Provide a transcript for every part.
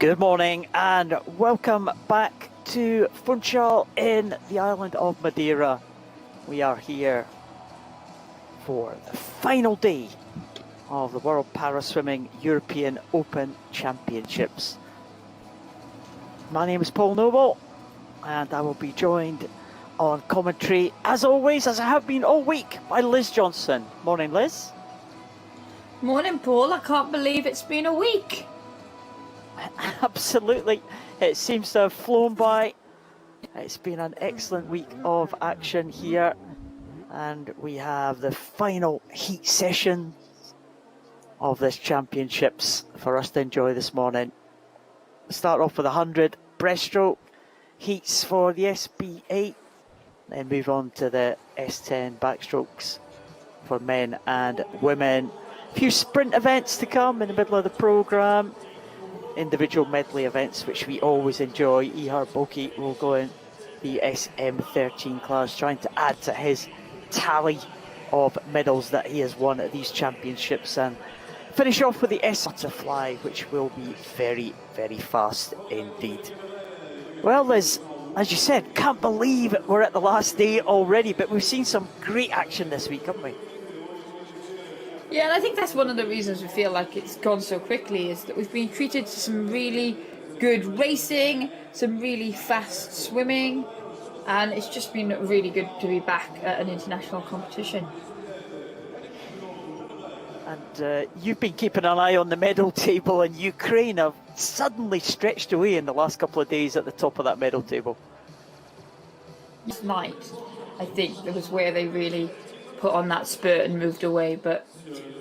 Good morning and welcome back to Funchal in the island of Madeira. We are here for the final day of the World Paraswimming European Open Championships. My name is Paul Noble and I will be joined on commentary, as always, as I have been all week, by Liz Johnson. Morning, Liz. Morning, Paul. I can't believe it's been a week. Absolutely. It seems to have flown by. It's been an excellent week of action here. And we have the final heat session of this championships for us to enjoy this morning. Start off with 100 breaststroke heats for the SB8. Then move on to the S10 backstrokes for men and women. A few sprint events to come in the middle of the programme. Individual medley events, which we always enjoy. Ihar Boki will go in the SM13 class, trying to add to his tally of medals that he has won at these championships, and finish off with the S butterfly, which will be very, very fast indeed. Well, Liz, as you said, can't believe we're at the last day already, but we've seen some great action this week, haven't we? Yeah, and I think that's one of the reasons we feel like it's gone so quickly, is that we've been treated to some really good racing, some really fast swimming, and it's just been really good to be back at an international competition. And you've been keeping an eye on the medal table, and Ukraine have suddenly stretched away in the last couple of days at the top of that medal table. Last night, I think, that was where they really put on that spurt and moved away, but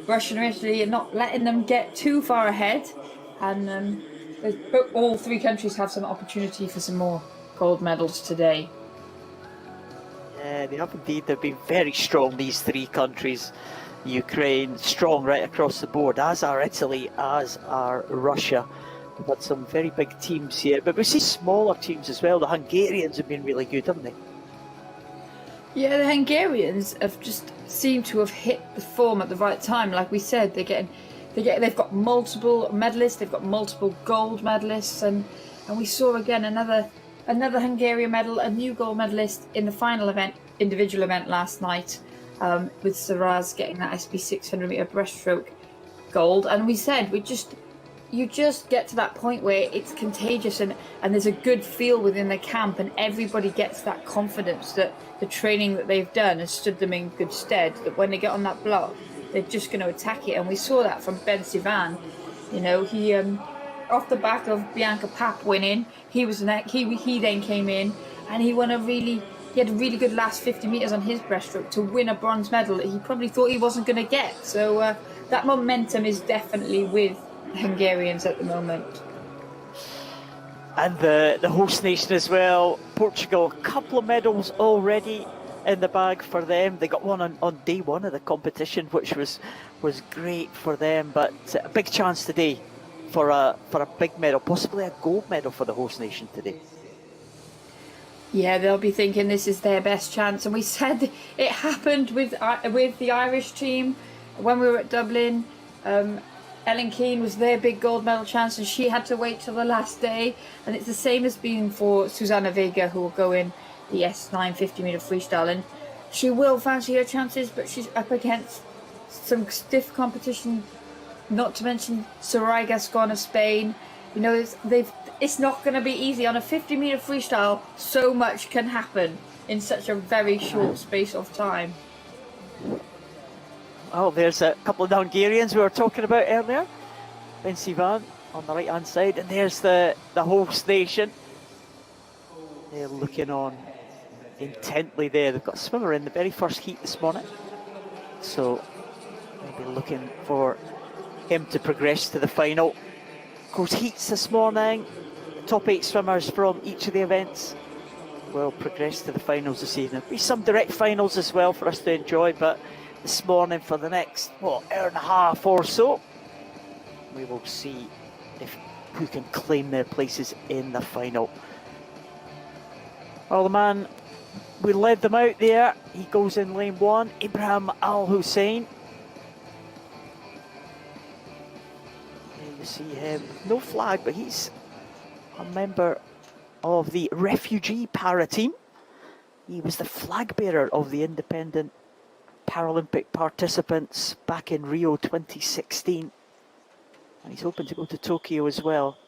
Russia and Italy are not letting them get too far ahead, and all three countries have some opportunity for some more gold medals today. Yeah, they have indeed. They've been very strong, these three countries. Ukraine strong right across the board, as are Italy, as are Russia. We've had some very big teams here, but we see smaller teams as well. The Hungarians have been really good, haven't they? Yeah, the Hungarians have just seemed to have hit the form at the right time. Like we said, they've got multiple medalists, they've got multiple gold medalists, and we saw again another Hungarian medal, a new gold medalist in the final event, individual event last night, with Saraz getting that SB 600 meter breaststroke gold. And we said you just get to that point where it's contagious, and there's a good feel within the camp, and everybody gets that confidence that the training that they've done has stood them in good stead, that when they get on that block, they're just going to attack it. And we saw that from Ben Sivan. You know, he off the back of Bianca Papp winning, he then came in and he had a really good last 50 meters on his breaststroke to win a bronze medal that he probably thought he wasn't going to get. So that momentum is definitely with Hungarians at the moment. And the host nation as well, Portugal, a couple of medals already in the bag for them. They got one on day one of the competition, which was great for them, but a big chance today for a big medal, possibly a gold medal for the host nation today. Yeah, they'll be thinking this is their best chance, and we said it happened with the Irish team when we were at Dublin. Ellen Keane was their big gold medal chance, and she had to wait till the last day. And it's the same as been for Susana Vega, who will go in the S9 50 meter freestyle, and she will fancy her chances, but she's up against some stiff competition. Not to mention Soraya Gascon of Spain. You know, it's not going to be easy on a 50 meter freestyle. So much can happen in such a very short space of time. Oh, there's a couple of the Hungarians we were talking about earlier. Ben Sivan on the right-hand side, and there's the host nation. They're looking on intently there. They've got a swimmer in the very first heat this morning, so they'll be looking for him to progress to the final. Of course, heats this morning. The top 8 swimmers from each of the events will progress to the finals this evening. There'll be some direct finals as well for us to enjoy, but this morning for the next, hour and a half or so, we will see who can claim their places in the final. Well, the man, we led them out there. He goes in lane 1, Ibrahim Al Hussein. There you see him, no flag, but he's a member of the refugee para team. He was the flag bearer of the independent Paralympic participants back in Rio 2016. And he's hoping to go to Tokyo as well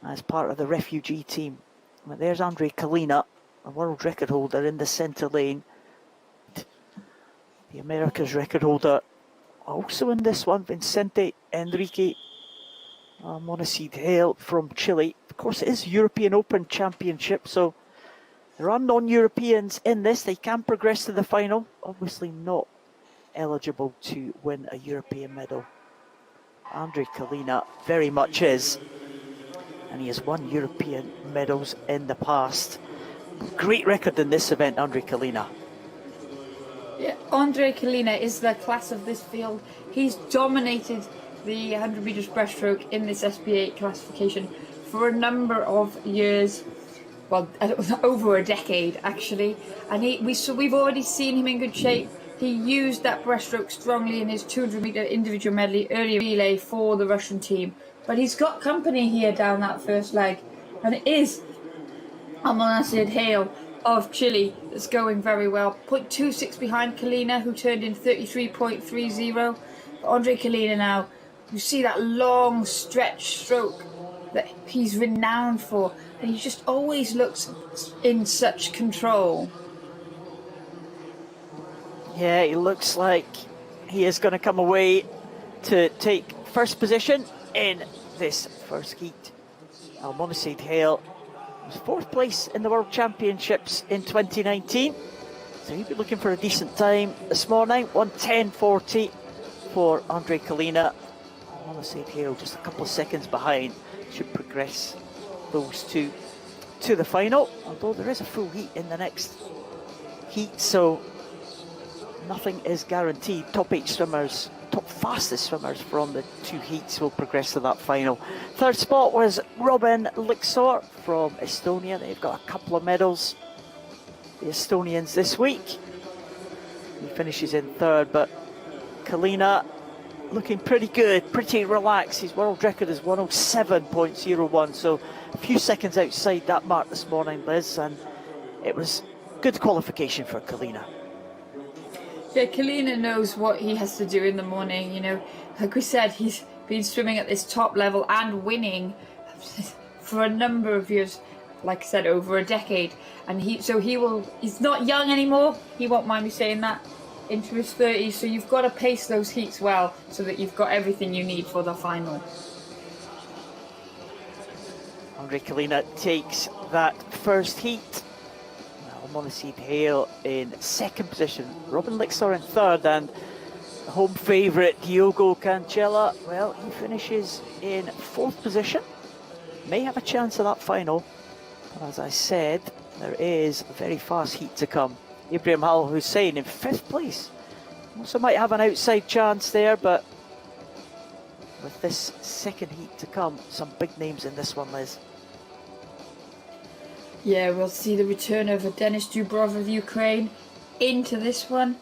as part of the refugee team. But there's Andre Kalina, a world record holder in the centre lane. The America's record holder also in this one, Vicente Enrique Monaceed Hale from Chile. Of course, it is European Open Championship, so there are non-Europeans in this. They can progress to the final. Obviously not eligible to win a European medal. Andre Kalina very much is. And he has won European medals in the past. Great record in this event, Andre Kalina. Yeah, Andre Kalina is the class of this field. He's dominated the 100 metres breaststroke in this SBA classification for a number of years. Well, over a decade actually, and we've already seen him in good shape. He used that breaststroke strongly in his 200 metre individual medley early relay for the Russian team. But he's got company here down that first leg, and it is Monaceed Hale of Chile that's going very well. 0.26 behind Kalina, who turned in 33.30. Andre Kalina now, you see that long stretch stroke that he's renowned for, and he just always looks in such control. Yeah, he looks like he is going to come away to take first position in this first heat. Monaceed Hale was fourth place in the World Championships in 2019, so he'll be looking for a decent time this morning. 1:10.40 for Andre Kalina. Monaceed Hale just a couple of seconds behind, should progress those two to the final, although there is a full heat in the next heat, so nothing is guaranteed. Top 8 swimmers, top fastest swimmers from the 2 heats will progress to that final. Third spot was Robin Lixor from Estonia. They've got a couple of medals, the Estonians, this week. He finishes in third, but Kalina looking pretty good, pretty relaxed. His world record is 107.01, so a few seconds outside that mark this morning, Liz, and it was good qualification for Kalina. Yeah, Kalina knows what he has to do in the morning. You know, like we said, he's been swimming at this top level and winning for a number of years, like I said, over a decade. And he's not young anymore, he won't mind me saying that, into his 30s, so you've got to pace those heats well so that you've got everything you need for the final. Andre Kalina takes that first heat. Monaceed Hale in second position, Robin Lixor in third, and the home favourite Diogo Cancella, well, he finishes in fourth position. May have a chance of that final, but as I said, there is a very fast heat to come. Ibrahim Al Hussein in fifth place. Also might have an outside chance there, but with this second heat to come, some big names in this one, Liz. Yeah, we'll see the return of Denis Dubrov of Ukraine into this one,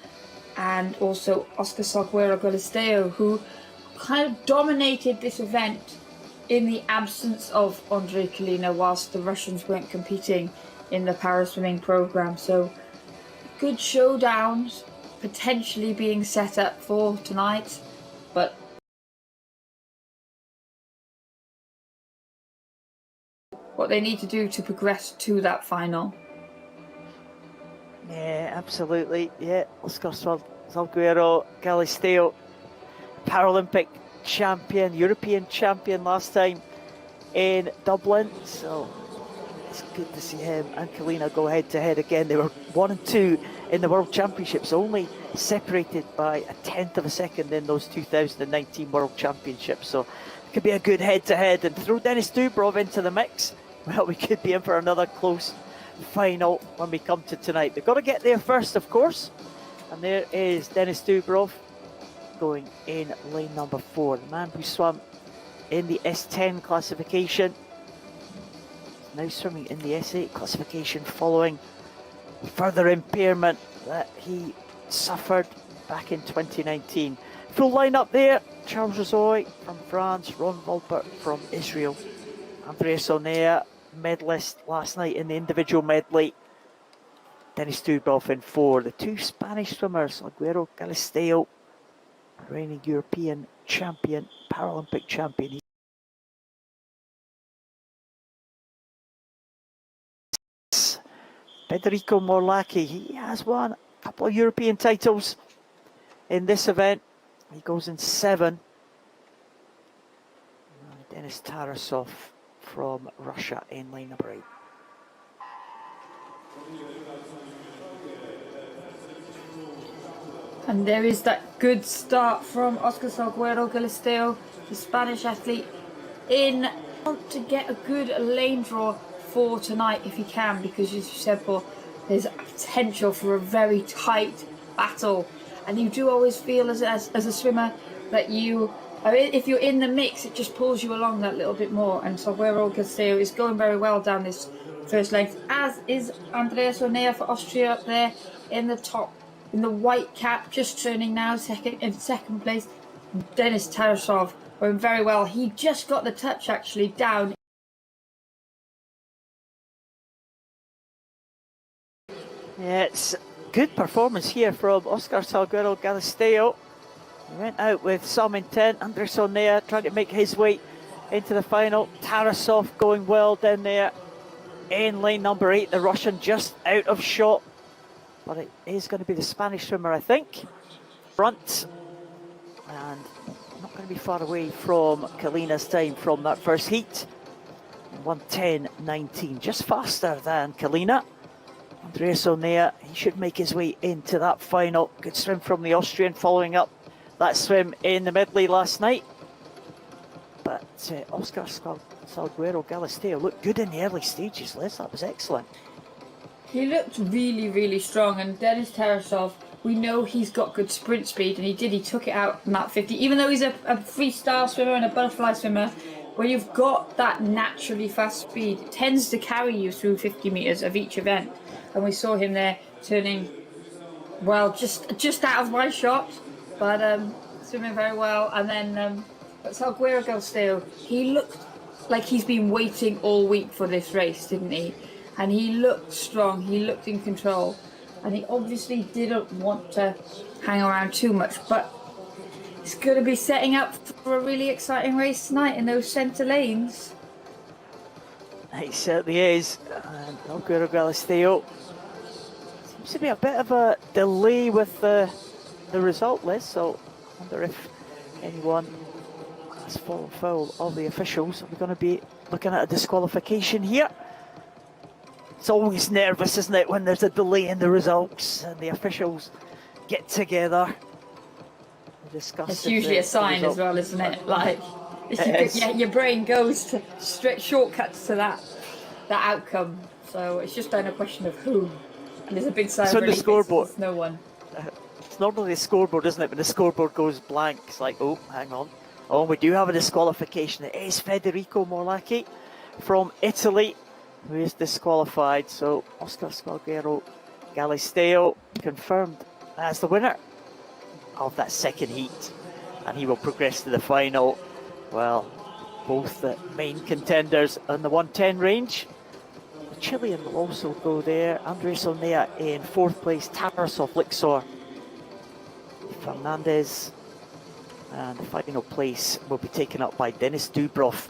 and also Oscar Salguero Galisteo, who kind of dominated this event in the absence of Andre Kalina whilst the Russians weren't competing in the para swimming program. So good showdowns potentially being set up for tonight, but what they need to do to progress to that final. Yeah, absolutely. Yeah, Oscar Salguero Galisteo, Paralympic champion, European champion last time in Dublin. So it's good to see him and Kalina go head to head again. They were 1 and 2 in the World Championships, only separated by a tenth of a second in those 2019 World Championships. So it could be a good head to head, and throw Denis Dubrov into the mix. Well, we could be in for another close final when we come to tonight. They've got to get there first, of course. And there is Denis Dubrov going in lane number 4. The man who swam in the S10 classification, now swimming in the S8 classification following further impairment that he suffered back in 2019. Full lineup there: Charles Razoy from France, Ron Volpert from Israel, Andreas Onea, medalist last night in the individual medley. Denis Dubov in 4. The two Spanish swimmers, Aguero Galisteo, reigning European champion, Paralympic champion. Federico Morlacchi, he has won a couple of European titles in this event. He goes in 7. And Denis Tarasov from Russia in lane number 8. And there is that good start from Oscar Salguero Galisteo, the Spanish athlete, in want to get a good lane draw for tonight if he can, because as you said, Paul, there's potential for a very tight battle, and you do always feel as a swimmer that if you're in the mix, it just pulls you along that little bit more. And Salguero Galisteo is going very well down this first length, as is Andreas Onea for Austria up there in the top. In the white cap, just turning now, in second place. Denis Tarasov going very well. He just got the touch actually down. Yeah, it's good performance here from Oscar Salguero Galisteo. He went out with some intent. Andres Onea trying to make his way into the final. Tarasov going well down there in lane number 8. The Russian just out of shot. But it is going to be the Spanish swimmer, I think. Front. And not going to be far away from Kalina's time from that first heat. 1:10.19. Just faster than Kalina. Andreas Onea, he should make his way into that final. Good swim from the Austrian, following up that swim in the medley last night. But Oscar Salguero Galisteo looked good in the early stages, Liz. That was excellent. He looked really, really strong, and Denis Tarasov, we know he's got good sprint speed, and he took it out in that 50. Even though he's a freestyle swimmer and a butterfly swimmer, when you've got that naturally fast speed, it tends to carry you through 50 metres of each event. And we saw him there turning, well, just out of my shot, but swimming very well. And then Salguero Galisteo, he looked like he's been waiting all week for this race, didn't he? And he looked strong, he looked in control, and he obviously didn't want to hang around too much, but he's going to be setting up for a really exciting race tonight in those centre lanes. He certainly is. And Salguero Galisteo, seems to be a bit of a delay with the result list, so I wonder if anyone has fallen foul of the officials. Are we going to be looking at a disqualification here? It's always nervous, isn't it, when there's a delay in the results and the officials get together and discuss. It's usually a sign as well, isn't it? Like, your brain goes to straight shortcuts to that outcome. So it's just then a question of who. And there's a big sign. So the scoreboard. It's no one. It's normally the scoreboard, isn't it? When the scoreboard goes blank, it's like, oh, hang on. Oh, we do have a disqualification. It is Federico Morlacchi from Italy who is disqualified. So Oscar Salguero Galisteo confirmed as the winner of that second heat, and he will progress to the final. Well, both the main contenders in the 110 range. The Chilean will also go there. Andres Onea in 4th place, Tarasov, Lixor, Fernandez, and the final place will be taken up by Denis Dubov.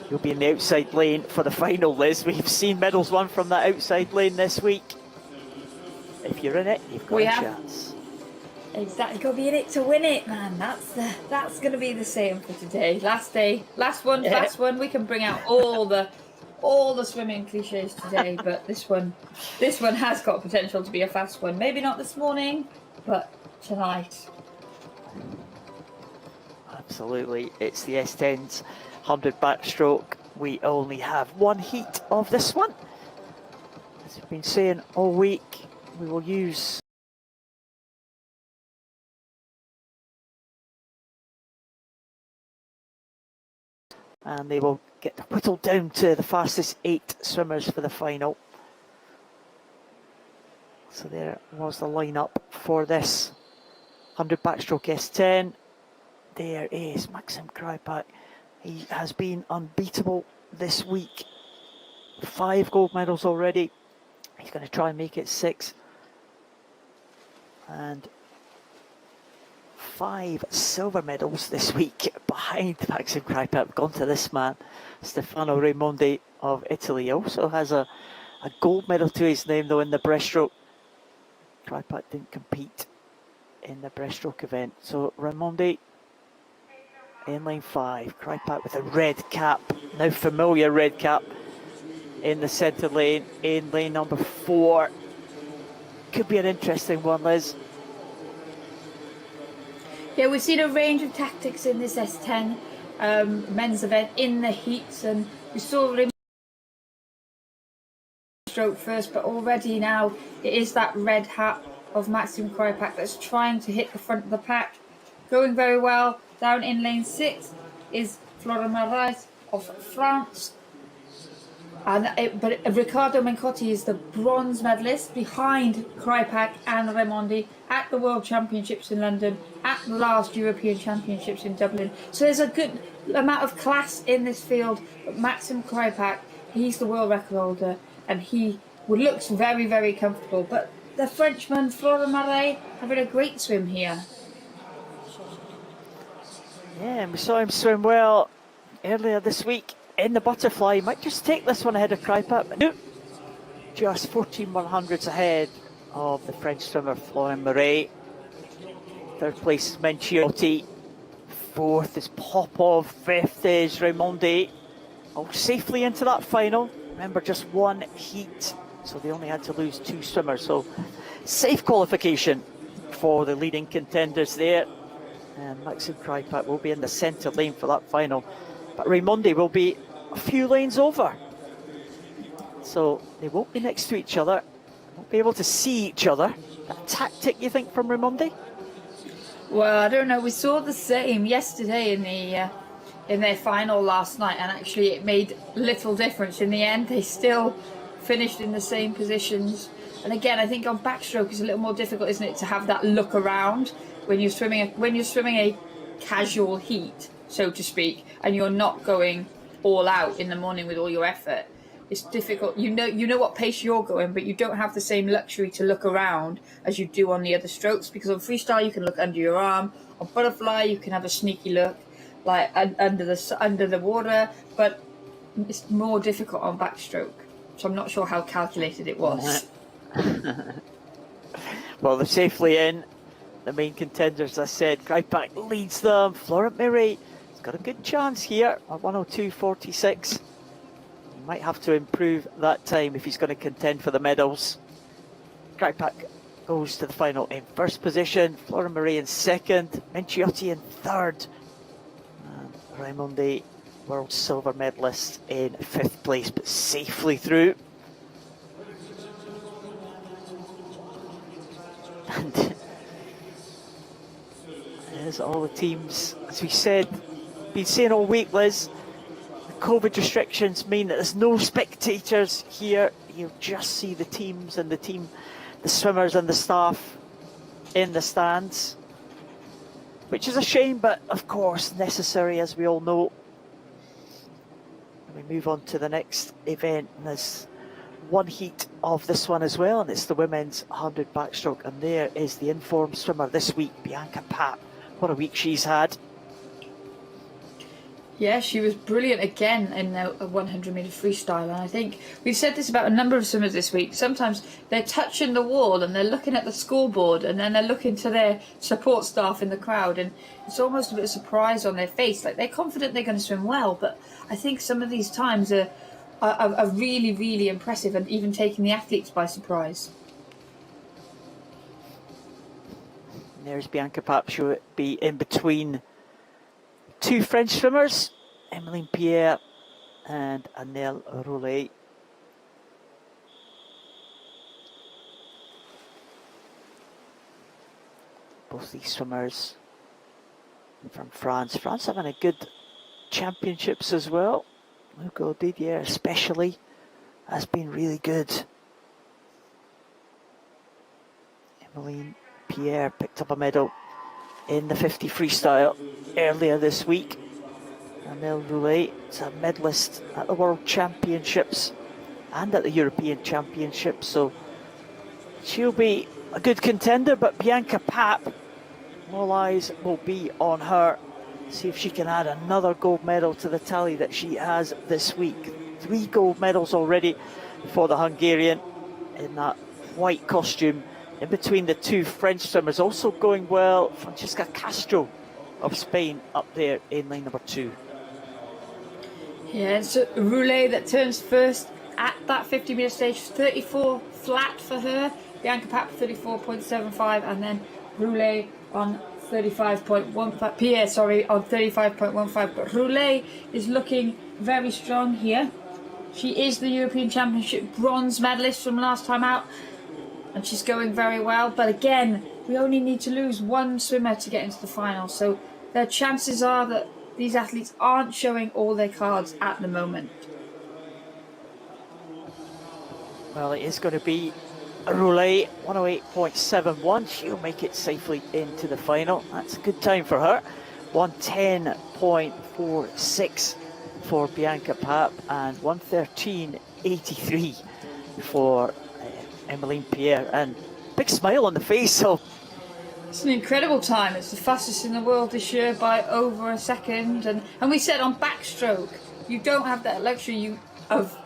He'll be in the outside lane for the final, Liz. We've seen medals won from that outside lane this week. If you're in it, you've got a chance. Exactly, got to be in it to win it, man. That's going to be the same for today. Last day, last one, fast one. We can bring out all the swimming cliches today, but this one has got potential to be a fast one. Maybe not this morning, but tonight. Absolutely, it's the S10's 100 backstroke. We only have one heat of this one. As we've been saying all week, we will use and they will get whittled down to the fastest 8 swimmers for the final. So there was the lineup for this 100 backstroke S10. There is Maxim Krypak. He has been unbeatable this week. 5 gold medals already. He's going to try and make it 6. And 5 silver medals this week behind Maxim Krypek. We've gone to this man, Stefano Raimondi of Italy. He also has a gold medal to his name, though, in the breaststroke. Krypek didn't compete in the breaststroke event. So Raimondi in lane 5. Krypek with a red cap, now familiar red cap, in the centre lane, in lane number 4. Could be an interesting one, Liz. Yeah, we've seen a range of tactics in this S10 men's event in the heats, and we saw him stroke first, but already now it is that red hat of Maxim Krypek that's trying to hit the front of the pack. Going very well. Down in lane 6 is Florent Marais of France. But Riccardo Mencotti is the bronze medalist behind Krypek and Raimondi at the World Championships in London, at the last European Championships in Dublin. So there's a good amount of class in this field. But Maxim Krypek, he's the world record holder, and he looks very, very comfortable. But the Frenchman, Florent Marais, having a great swim here. Yeah, and we saw him swim well earlier this week in the butterfly. He might just take this one ahead of Krypek. Nope. Just 14/100ths ahead of the French swimmer Florent Marais. 3rd place is Menciotti. 4th is Popov. 5th is Raimondi. All safely into that final. Remember, just 1 heat, so they only had to lose 2 swimmers. So safe qualification for the leading contenders there. And Maxim Krypek will be in the centre lane for that final. But Raimondi will be a few lanes over. So they won't be next to each other. Won't be able to see each other. A tactic, you think, from Raimondi? Well, I don't know. We saw the same yesterday in their final last night, and actually it made little difference. In the end, they still finished in the same positions. And again, I think on backstroke it's a little more difficult, isn't it, to have that look around when you're swimming a casual heat, so to speak, and you're not going all out in the morning with all your effort. It's difficult. You know what pace you're going, but you don't have the same luxury to look around as you do on the other strokes, because on freestyle you can look under your arm. On butterfly you can have a sneaky look like under the water, but it's more difficult on backstroke. So I'm not sure how calculated it was. Well, they're safely in. The main contenders, as I said, Krypek leads them. Florent Marais has got a good chance here at 1:02.46. He might have to improve that time if he's going to contend for the medals. Krypek goes to the final in 1st position. Florent Marais in 2nd. Menciotti in 3rd. And Raimondi, world silver medalist, in 5th place, but safely through. And there's all the teams, as we said, been saying all week, Liz. The COVID restrictions mean that there's no spectators here. You'll just see the teams and the swimmers and the staff in the stands, which is a shame, but of course necessary, as we all know. And we move on to the next event, and there's 1 heat of this one as well, and it's the women's 100 backstroke, and there is the informed swimmer this week, Bianca Papp. What a week she's had. Yeah, she was brilliant again in the 100-metre freestyle, and I think we've said this about a number of swimmers this week. Sometimes they're touching the wall and they're looking at the scoreboard, and then they're looking to their support staff in the crowd, and it's almost a bit of surprise on their face. Like, they're confident they're going to swim well, but I think some of these times are really, really impressive, and even taking the athletes by surprise. There's Bianca Papp. She'll be in between 2 French swimmers, Emmeline Pierre and Annelle Roulet. Both these swimmers from France. France having a good championships as well. Hugo Didier especially has been really good. Emmeline Pierre picked up a medal in the 50 freestyle earlier this week. Anel Roulet is a medalist at the World Championships and at the European Championships, so she'll be a good contender. But Bianca Papp, all eyes will be on her. See if she can add another gold medal to the tally that she has this week. 3 gold medals already for the Hungarian in that white costume. In between the 2 French swimmers, also going well, Francesca Castro of Spain up there in lane number 2. Yeah, it's Roulet that turns first at that 50-metre stage. 34 flat for her. Bianca Papp 34.75, and then Roulet on 35.15. Pierre, sorry, on 35.15. But Roulet is looking very strong here. She is the European Championship bronze medalist from last time out, and she's going very well. But again, we only need to lose 1 swimmer to get into the final, so the chances are that these athletes aren't showing all their cards at the moment. Well, it is going to be a Roulet, 108.71. She'll make it safely into the final. That's a good time for her. 110.46 for Bianca Papp and 113.83 for Emmeline Pierre. And big smile on the face of... It's an incredible time. It's the fastest in the world this year by over a second. And we said on backstroke, you don't have that luxury of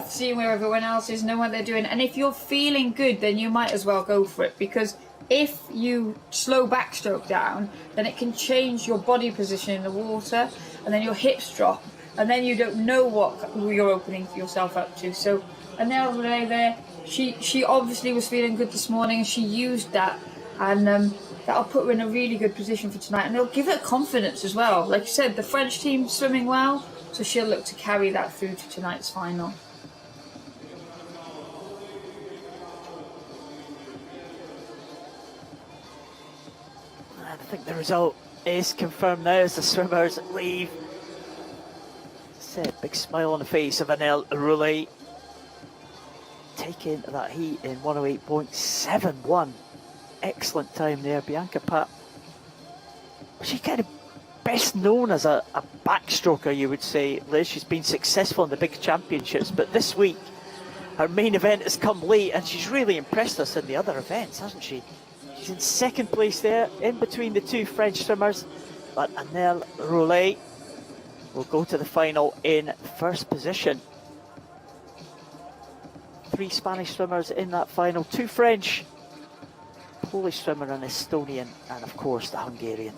seeing where everyone else is, knowing what they're doing. And if you're feeling good, then you might as well go for it. Because if you slow backstroke down, then it can change your body position in the water. And then your hips drop. And then you don't know what you're opening yourself up to. So Anel Roulet there, she obviously was feeling good this morning. And she used that. And that'll put her in a really good position for tonight, and it'll give her confidence as well. Like you said, the French team's swimming well, so she'll look to carry that through to tonight's final. I think the result is confirmed now as the swimmers leave. As I said, big smile on the face of Anel Roulet, taking that heat in 108.71. Excellent time there. Bianca Papp, she's kind of best known as a backstroker, you would say, Liz. She's been successful in the big championships, but this week her main event has come late, and she's really impressed us in the other events, hasn't she? She's in 2nd place there, in between the 2 French swimmers, but Anel Roulet will go to the final in 1st position. 3 Spanish swimmers in that final, 2 French, Polish swimmer, an Estonian, and of course the Hungarian.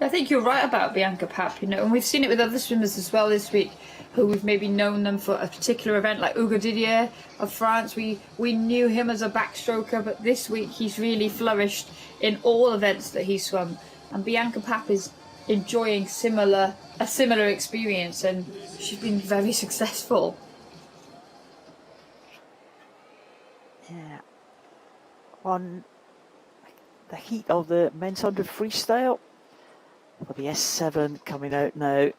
I think you're right about Bianca Papp, and we've seen it with other swimmers as well this week, who we've maybe known them for a particular event, like Hugo Didier of France. We knew him as a backstroker, but this week he's really flourished in all events that he swum. And Bianca Papp is enjoying a similar experience, and she's been very successful. Yeah. On the heat of the men's 100 freestyle for the S7 coming out now.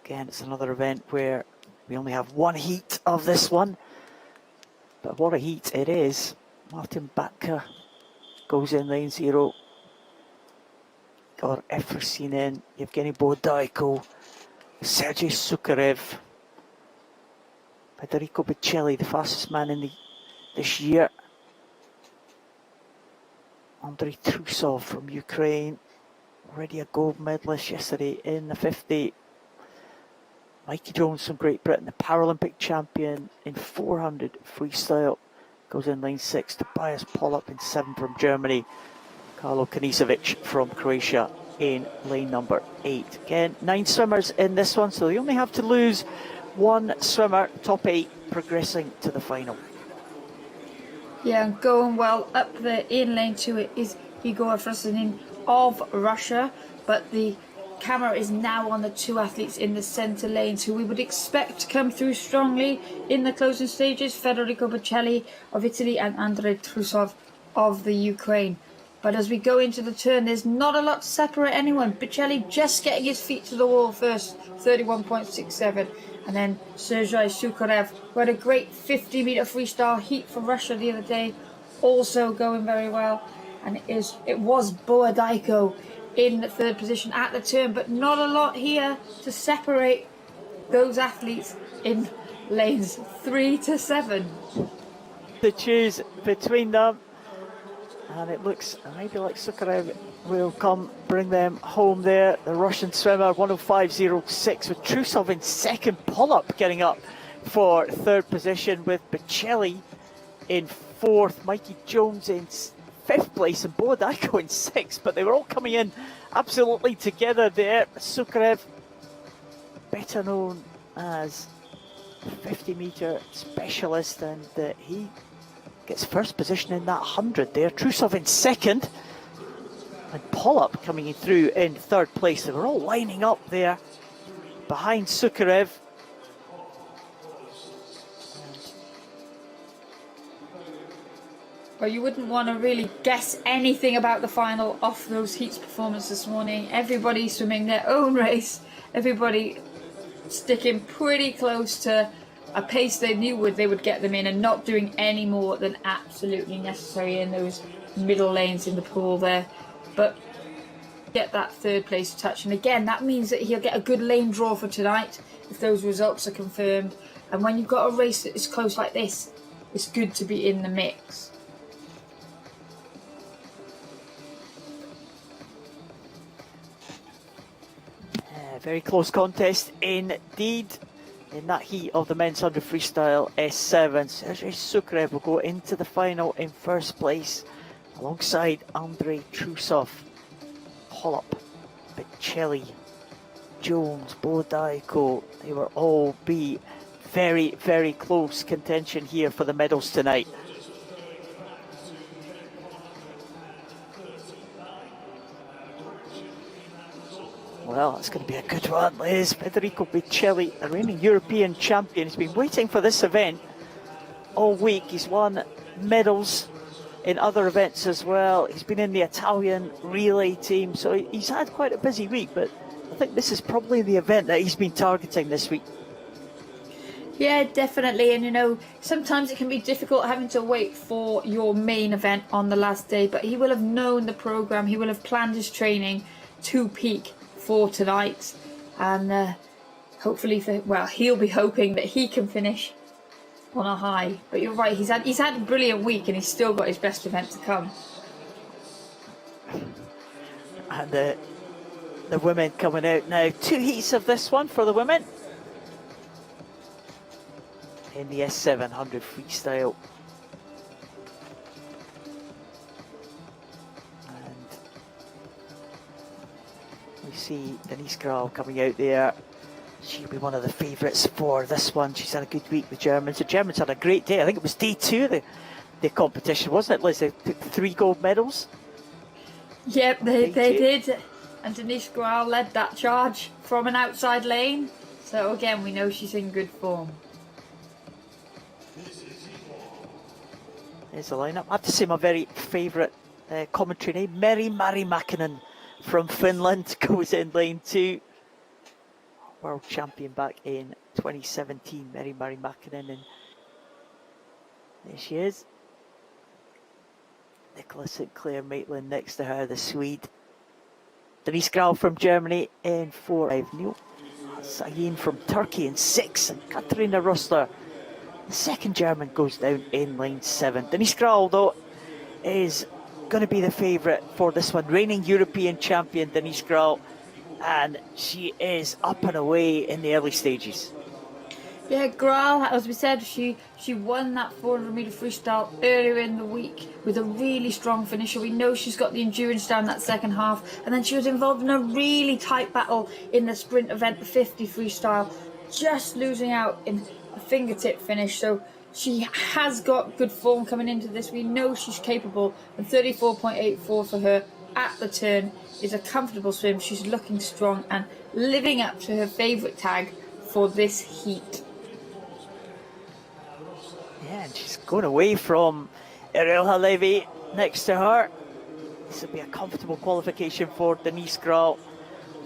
Again, it's another event where we only have 1 heat of this one, but what a heat it is. Martin Batka goes in lane 0. Got Efrosinen, Yevgeny Bodaiko, Sergei Sukarev, Federico Biccelli, the fastest man in this year. Andrei Trusov from Ukraine, already a gold medalist yesterday in the 50. Mikey Jones from Great Britain, the Paralympic champion in 400 freestyle, goes in lane 6. Tobias Pollup in 7 from Germany. Karlo Kanisevic from Croatia in lane number 8. Again, 9 swimmers in this one, so they only have to lose 1 swimmer, top 8 progressing to the final. Yeah, and going well up there in lane 2 it is Igor Efrosinin of Russia, but the camera is now on the 2 athletes in the centre lanes who we would expect to come through strongly in the closing stages, Federico Biccelli of Italy and Andrei Trusov of the Ukraine. But as we go into the turn, there's not a lot to separate anyone. Biccelli just getting his feet to the wall first, 31.67. And then Sergei Sukarev, who had a great 50-metre freestyle heat for Russia the other day, also going very well. And it was Boadaiko in the third position at the turn, but not a lot here to separate those athletes in lanes 3 to 7. To choose between them, and it looks maybe like Sukarev will come bring them home there. The Russian swimmer 105.06 with Trusov in second, Pollup getting up for third position with Bocelli in fourth, Mikey Jones in fifth place and Bodaiko in sixth, but they were all coming in absolutely together there. Sukarev, better known as 50-metre specialist, and he gets first position in that 100 there. Trusov in second, and Pollup coming through in third place. They were all lining up there behind Sukarev. Well, you wouldn't want to really guess anything about the final off those heats performance this morning. Everybody swimming their own race, everybody sticking pretty close to a pace they knew they would get them in, and not doing any more than absolutely necessary in those middle lanes in the pool there. But get that third place touch, and again that means that he'll get a good lane draw for tonight if those results are confirmed. And when you've got a race that is close like this, it's good to be in the mix. Very close contest indeed in that heat of the men's 100 freestyle S7. Sergei Sukarev will go into the final in first place alongside Andrei Trusov, Pollup, Bocelli, Jones, Bodaiko. They will all be very, very close contention here for the medals tonight. Well, it's going to be a good one, Liz. Federico Bocelli, a reigning European champion. He's been waiting for this event all week. He's won medals in other events as well. He's been in the Italian relay team, so he's had quite a busy week, but I think this is probably the event that he's been targeting this week. Yeah, definitely. And you know, sometimes it can be difficult having to wait for your main event on the last day, but he will have known the program, he will have planned his training to peak for tonight, and hopefully he'll be hoping that he can finish on a high. But you're right, he's had a brilliant week, and he's still got his best event to come. And the women coming out now. 2 heats of this one for the women in the S700 freestyle. We see Denise Graal coming out there. She'll be one of the favourites for this one. She's had a good week with Germans. The Germans had a great day. I think it was day 2 of the competition, wasn't it, Liz? They took 3 gold medals. Yep, they did. And Denise Graal led that charge from an outside lane. So again, we know she's in good form. There's the lineup. I have to say my very favourite commentary name, Meri Mäkinen from Finland, goes in lane 2. World champion back in 2017, Meri Mäkinen, and there she is. Nicola St. Clair Maitland next to her, the Swede. Denise Graal from Germany in 4. Neil Sahin from Turkey in 6, and Katarina Rössler, the second German, goes down in lane 7. Denise Graal, though, is going to be the favourite for this one. Reigning European champion Denise Graal, and she is up and away in the early stages. Yeah, Graal, as we said, she won that 400-metre freestyle earlier in the week with a really strong finisher. We know she's got the endurance down that second half, and then she was involved in a really tight battle in the sprint event, the 50 freestyle, just losing out in a fingertip finish. So she has got good form coming into this. We know she's capable, and 34.84 for her at the turn is a comfortable swim. She's looking strong and living up to her favourite tag for this heat. Yeah, and she's going away from Ariel Halevi next to her. This will be a comfortable qualification for Denise Graal.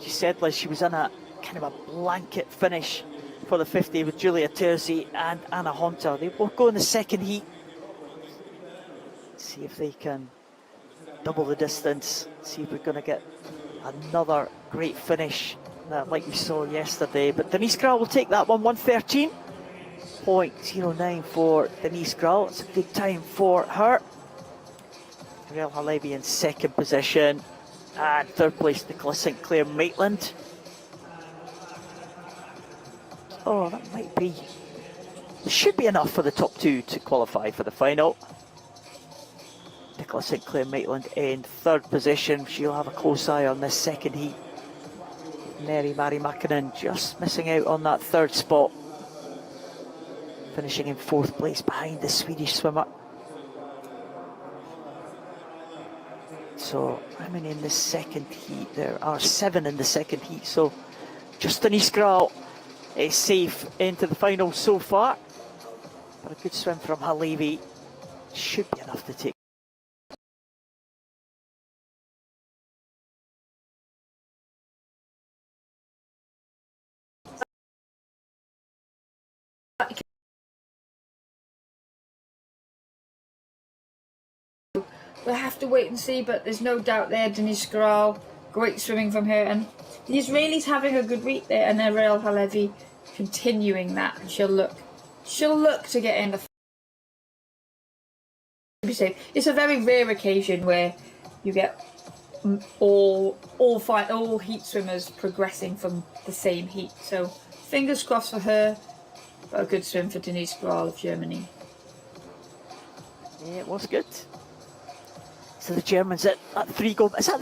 She said, Liz, she was in a kind of a blanket finish for the 50 with Julia Terzi and Anna Honta. They both go in the second heat. See if they can double the distance. See if we're going to get another great finish like we saw yesterday. But Denise Grau will take that one, 1:13.09 for Denise Grau. It's a good time for her. Rael Halevi in second position, and third place Nicola St Clair Maitland. Oh, that might be, it should be enough for the top two to qualify for the final. Nicola St Clair Maitland in third position. She'll have a close eye on this second heat. Mary Makinen just missing out on that third spot, finishing in fourth place behind the Swedish swimmer. So how many in the second heat? There are 7 in the second heat, so just Denise Grau is safe into the final so far. But a good swim from Halevi should be enough to take. We'll have to wait and see, but there's no doubt there, Denise Grau, great swimming from her, and the Israelis having a good week there, and then Rael Halevi continuing that, and she'll look to get in the. It's a very rare occasion where you get all heat swimmers progressing from the same heat. So fingers crossed for her, but a good swim for Denise Grau of Germany. Yeah, it was good. So the Germans at 3 gold. Is that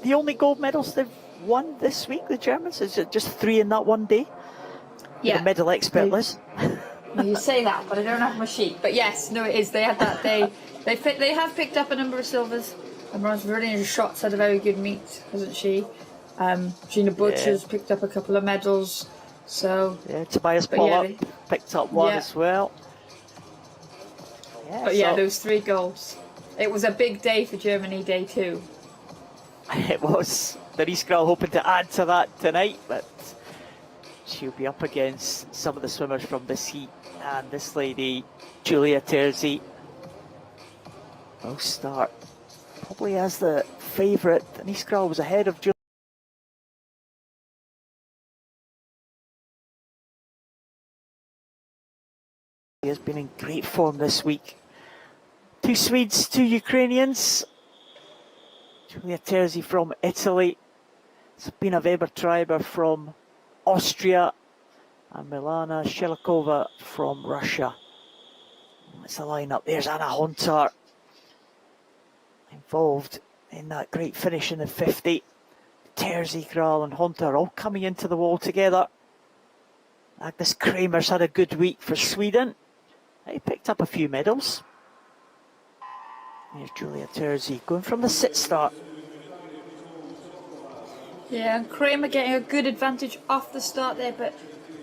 the only gold medals they've won this week, the Germans? Is it just 3 in that one day? Yeah. The medal expert, Liz. Well, you say that, but I don't have my sheet. But yes, no, it is. They had that day. They have picked up a number of silvers. And Verena Schatz had a very good meet, hasn't she? Gina Butcher's picked up a couple of medals. So yeah, Tobias Pollard picked up one as well. Yeah, but yeah, those 3 golds. It was a big day for Germany, day 2. It was. Denise Grau hoping to add to that tonight, but she'll be up against some of the swimmers from this heat. And this lady, Julia Terzi, will start probably as the favourite. Denise Grau was ahead of Julia. She has been in great form this week. 2 Swedes, 2 Ukrainians. Julia Terzi from Italy, Sabina Weber-Treiber from Austria, and Milana Shelikova from Russia. That's the lineup. There's Anna Hontar involved in that great finish in the 50. Terzi, Grau and Hontar all coming into the wall together. Agnes Kramer's had a good week for Sweden. He picked up a few medals. Here's Julia Terzi going from the sit start. Yeah, and Kramer getting a good advantage off the start there, but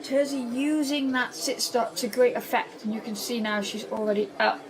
Terzi using that sit start to great effect. And you can see now she's already up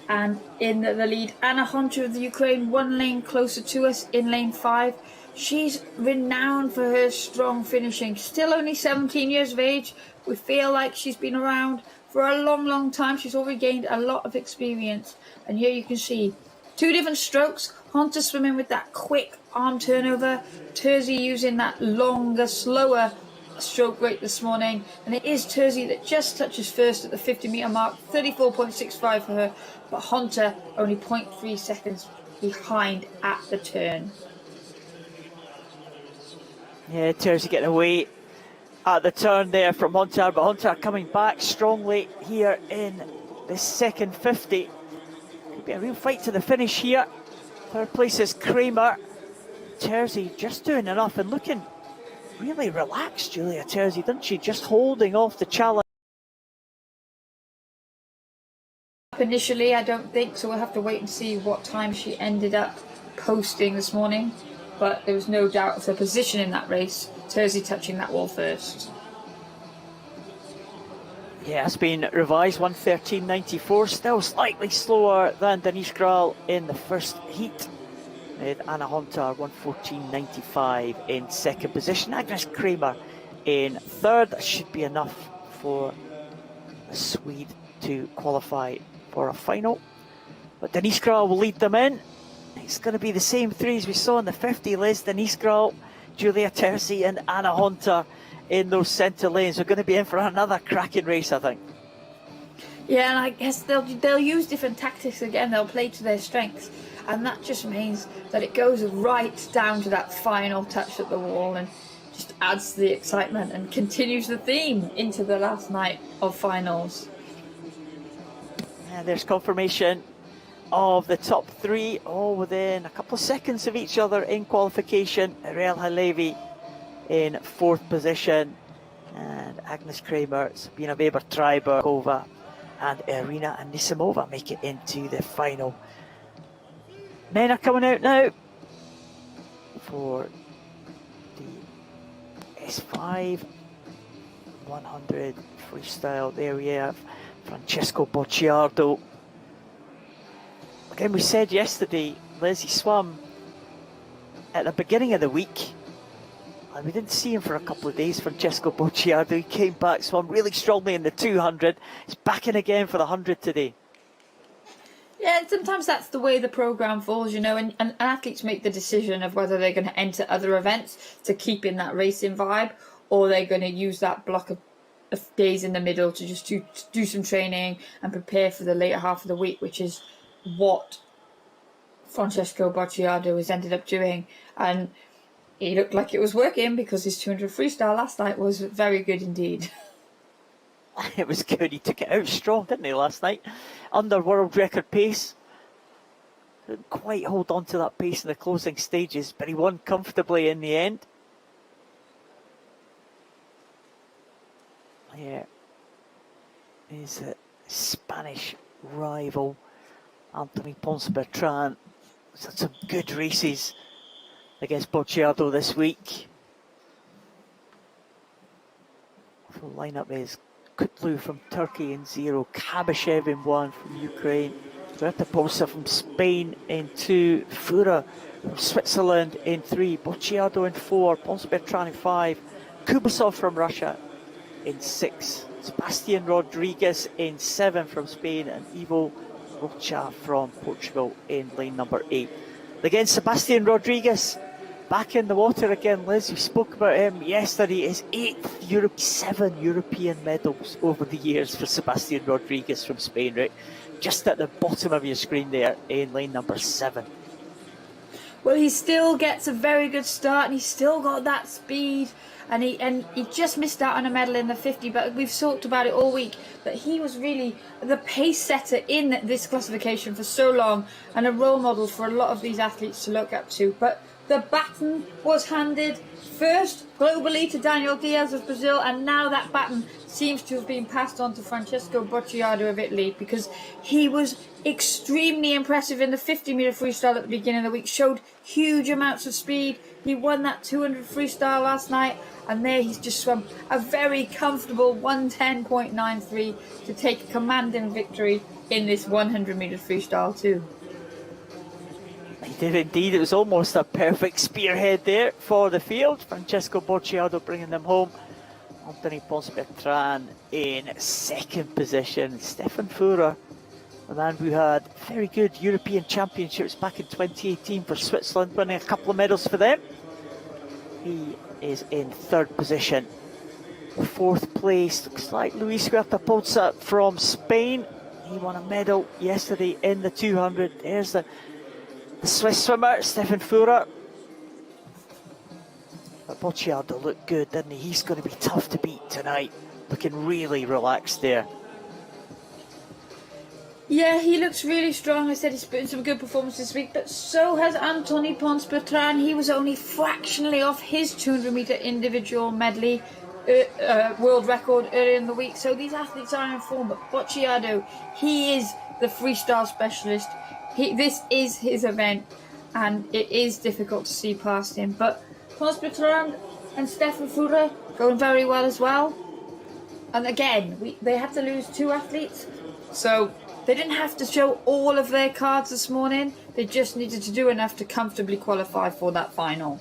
and in the lead. Anna Hontar of the Ukraine, 1 lane closer to us in lane 5. She's renowned for her strong finishing. Still only 17 years of age. We feel like she's been around for a long, long time. She's already gained a lot of experience. And here you can see 2 different strokes. Hontar swimming with that quick arm turnover. Terzi using that longer, slower stroke rate this morning. And it is Terzi that just touches first at the 50-metre mark. 34.65 for her. But Hontar only 0.3 seconds behind at the turn. Yeah, Terzi getting away at the turn there from Hontar, but Hontar coming back strongly here in the second 50. Could be a real fight to the finish here. Third place is Kramer. Terzi just doing enough and looking really relaxed, Julia Terzi, doesn't she? Just holding off the challenge. Initially, I don't think, so we'll have to wait and see what time she ended up posting this morning. But there was no doubt of her position in that race. Terzi touching that wall first. Yeah, it's been revised, 1:13.94, still slightly slower than Denise Grau in the first heat. With Anna Hontar, 1:14.95 in second position. Agnes Kramer in third. That should be enough for the Swede to qualify for a final. But Denise Grau will lead them in. It's going to be the same 3 as we saw in the 50, Liz. Denise Grau Julia Terzi and Anna Hunter in those centre lanes. We're going to be in for another cracking race, I think. Yeah, and I guess they'll use different tactics again. They'll play to their strengths, and that just means that it goes right down to that final touch at the wall and just adds to the excitement and continues the theme into the last night of finals. And there's confirmation of the top three, all within a couple of seconds of each other in qualification. Ariel Halevi in 4th position, and Agnes Kramer, Sabina Weber-Treiber, and Irina Anisimova make it into the final. Men are coming out now for the S5 100 freestyle. There we have Francesco Bocciardo. Again, we said yesterday, Liz, he swam at the beginning of the week, and we didn't see him for a couple of days. Francesco Bocciardo, he came back, swam really strongly in the 200. He's back in again for the 100 today. Yeah, and sometimes that's the way the programme falls, you know, and athletes make the decision of whether they're going to enter other events to keep in that racing vibe, or they're going to use that block of days in the middle to just do some training and prepare for the later half of the week, which is what Francesco Bocciardo has ended up doing. And he looked like it was working, because his 200 freestyle last night was very good indeed. It was good. He took it out strong, didn't he, last night? Under world record pace. Didn't quite hold on to that pace in the closing stages, but he won comfortably in the end. Yeah. His Spanish rival, Anthony Ponce Bertrand, has had some good races against Bocciardo this week. The lineup is Kutlu from Turkey in 0, Kabashev in 1 from Ukraine, Vertaposa from Spain in 2, Fura from Switzerland in 3, Bocciardo in 4, Ponce Bertrand in 5, Kubasov from Russia in 6, Sebastian Rodriguez in 7 from Spain, and Ivo Rocha from Portugal in lane number 8. Again, Sebastian Rodriguez back in the water again, Liz. We spoke about him yesterday. His 8th 7 European medals over the years for Sebastian Rodriguez from Spain, right? Just at the bottom of your screen there in lane number 7. Well, he still gets a very good start, and he's still got that speed, and he just missed out on a medal in the 50, but we've talked about it all week, that he was really the pace setter in this classification for so long, and a role model for a lot of these athletes to look up to. But the baton was handed first globally to Daniel Diaz of Brazil, and now that baton seems to have been passed on to Francesco Bocciardo of Italy, because he was extremely impressive in the 50-metre freestyle at the beginning of the week, showed huge amounts of speed. He won that 200 freestyle last night, and there he's just swum a very comfortable 110.93 to take a commanding victory in this 100-metre freestyle too. He did indeed. It was almost a perfect spearhead there for the field. Francesco Bocciardo bringing them home. Anthony Ponce Bertrand in 2nd position. Stefan Fura, a man who had very good European Championships back in 2018 for Switzerland, winning a couple of medals for them. He is in 3rd position. 4th place looks like Luis Huerta from Spain. He won a medal yesterday in the 200. There's the Swiss swimmer, Stefan Fura. But Bocciardo looked good, didn't he? He's going to be tough to beat tonight. Looking really relaxed there. Yeah, he looks really strong. I said he's put in some good performances this week, but so has Anthony Ponce Bertrand. He was only fractionally off his 200-metre individual medley world record earlier in the week. So these athletes are in form, but Bocciardo, he is the freestyle specialist. This is his event, and it is difficult to see past him. But Ponce Bertrand and Stefan Fura going very well as well. And again, they had to lose 2 athletes, so they didn't have to show all of their cards this morning. They just needed to do enough to comfortably qualify for that final.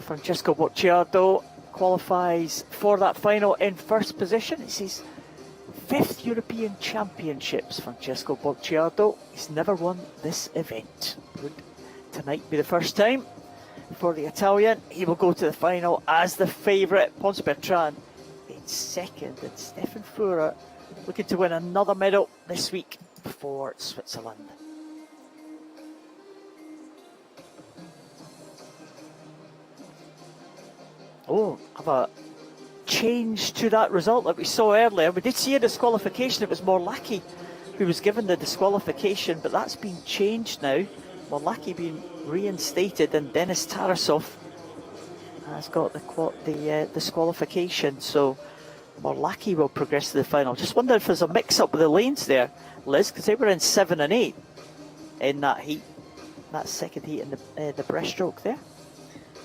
Francesco Bocciardo qualifies for that final in 1st position. It's his 5th European Championships, Francesco Bocciardo. He's never won this event. Would tonight be the first time for the Italian. He will go to the final as the favourite. Ponce Bertrand in second, and Stefan Fura looking to win another medal this week for Switzerland. Oh, have a change to that result that we saw earlier. We did see a disqualification. It was Morlacki who was given the disqualification, but that's been changed now. Morlacki being reinstated, and Denis Tarasov has got the disqualification. So Morlacki will progress to the final. Just wonder if there's a mix-up with the lanes there, Liz, because they were in 7 and 8 in that heat, that second heat in the breaststroke there.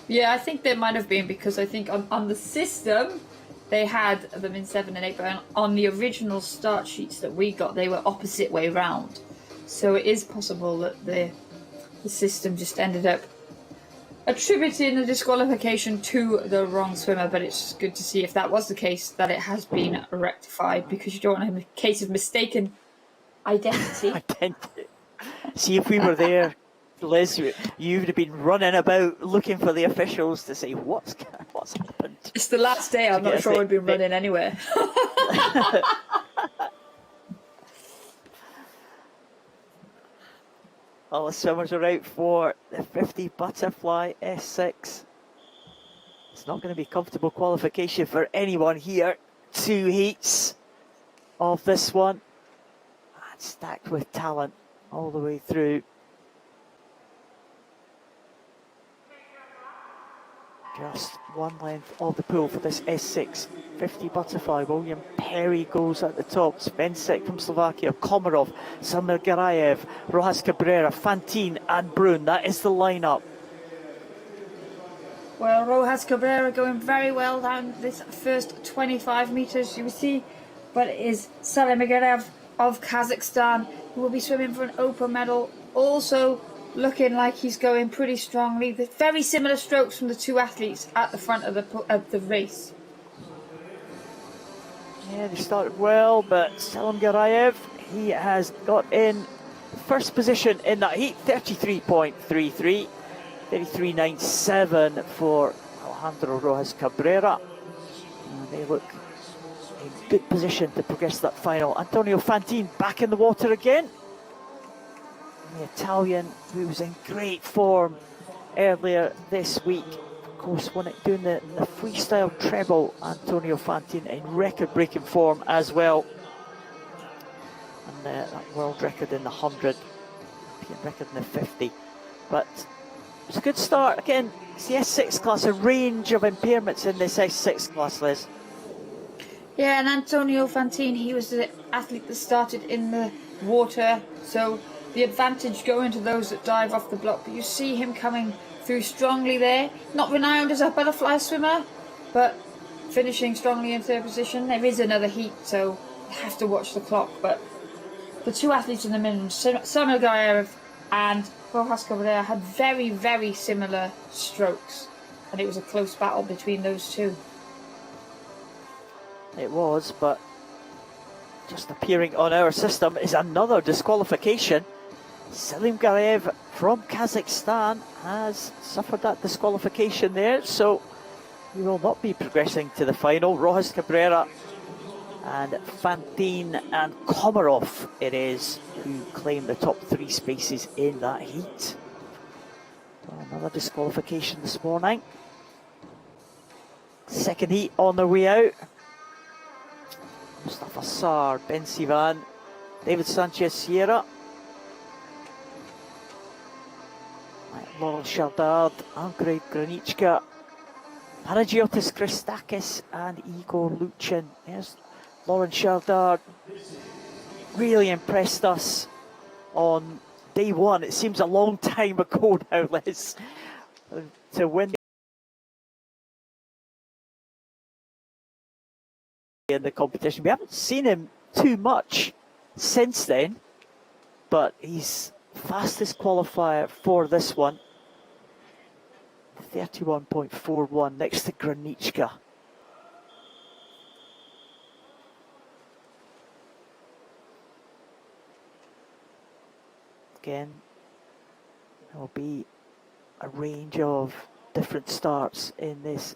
Yeah, I think there might have been, because I think on the system they had them in 7 and 8, but on the original start sheets that we got, they were opposite way round. So it is possible that the system just ended up attributing the disqualification to the wrong swimmer, but it's good to see, if that was the case, that it has been rectified, because you don't want to have a case of mistaken identity. See, if we were there, Liz, you would have been running about looking for the officials to say what's happened. It's the last day. I'm not sure I'd been running anywhere. All the swimmers are out for the 50 butterfly S6. It's not going to be comfortable qualification for anyone here. 2 heats of this one, and stacked with talent all the way through. Just one length of the pool for this S6 50 butterfly. William Perry goes at the top. Svensek from Slovakia, Komarov, Samir Garayev, Rojas Cabrera, Fantin and Brun. That is the lineup. Well, Rojas Cabrera going very well down this first 25 metres, you will see. But it is Salim Garayev of Kazakhstan, who will be swimming for an open medal. Also looking like he's going pretty strongly. The very similar strokes from the two athletes at the front of the race. Yeah, they started well, but Salim Garayev, he has got in first position in that heat, 33.33, 33.97 for Alejandro Rojas Cabrera. And they look in good position to progress to that final. Antonio Fantin back in the water again. The Italian, who was in great form earlier this week, of course, doing the freestyle treble. Antonio Fantin in record-breaking form as well, and that world record in the 100, European record in the 50. But it's a good start. Again, it's the S6 class, a range of impairments in this S6 class, Liz. Yeah, and Antonio Fantin, he was the athlete that started in the water, so the advantage going to those that dive off the block. But you see him coming through strongly there, not renowned as a butterfly swimmer, but finishing strongly in third position. There is another heat, so you have to watch the clock. But the two athletes in the minimum, Samuel Garayev and Rojas Cabrera, had very, very similar strokes, and it was a close battle between those two. It was, but just appearing on our system is another disqualification. Salim Garayev from Kazakhstan has suffered that disqualification there, so he will not be progressing to the final. Rojas Cabrera and Fantin and Komarov it is who claim the top 3 spaces in that heat. So another disqualification this morning. Second heat on their way out. Mustafa Sarr, Ben Sivan, David Sanchez Sierra, Laurent Chardard, Andrei Granichka, Panagiotis Christakis and Igor Luchin. There's Laurent Chardard. Really impressed us on day one. It seems a long time ago now, Liz, to win in the competition. We haven't seen him too much since then, but he's fastest qualifier for this one. 31.41 next to Granichka. Again, it will be a range of different starts in this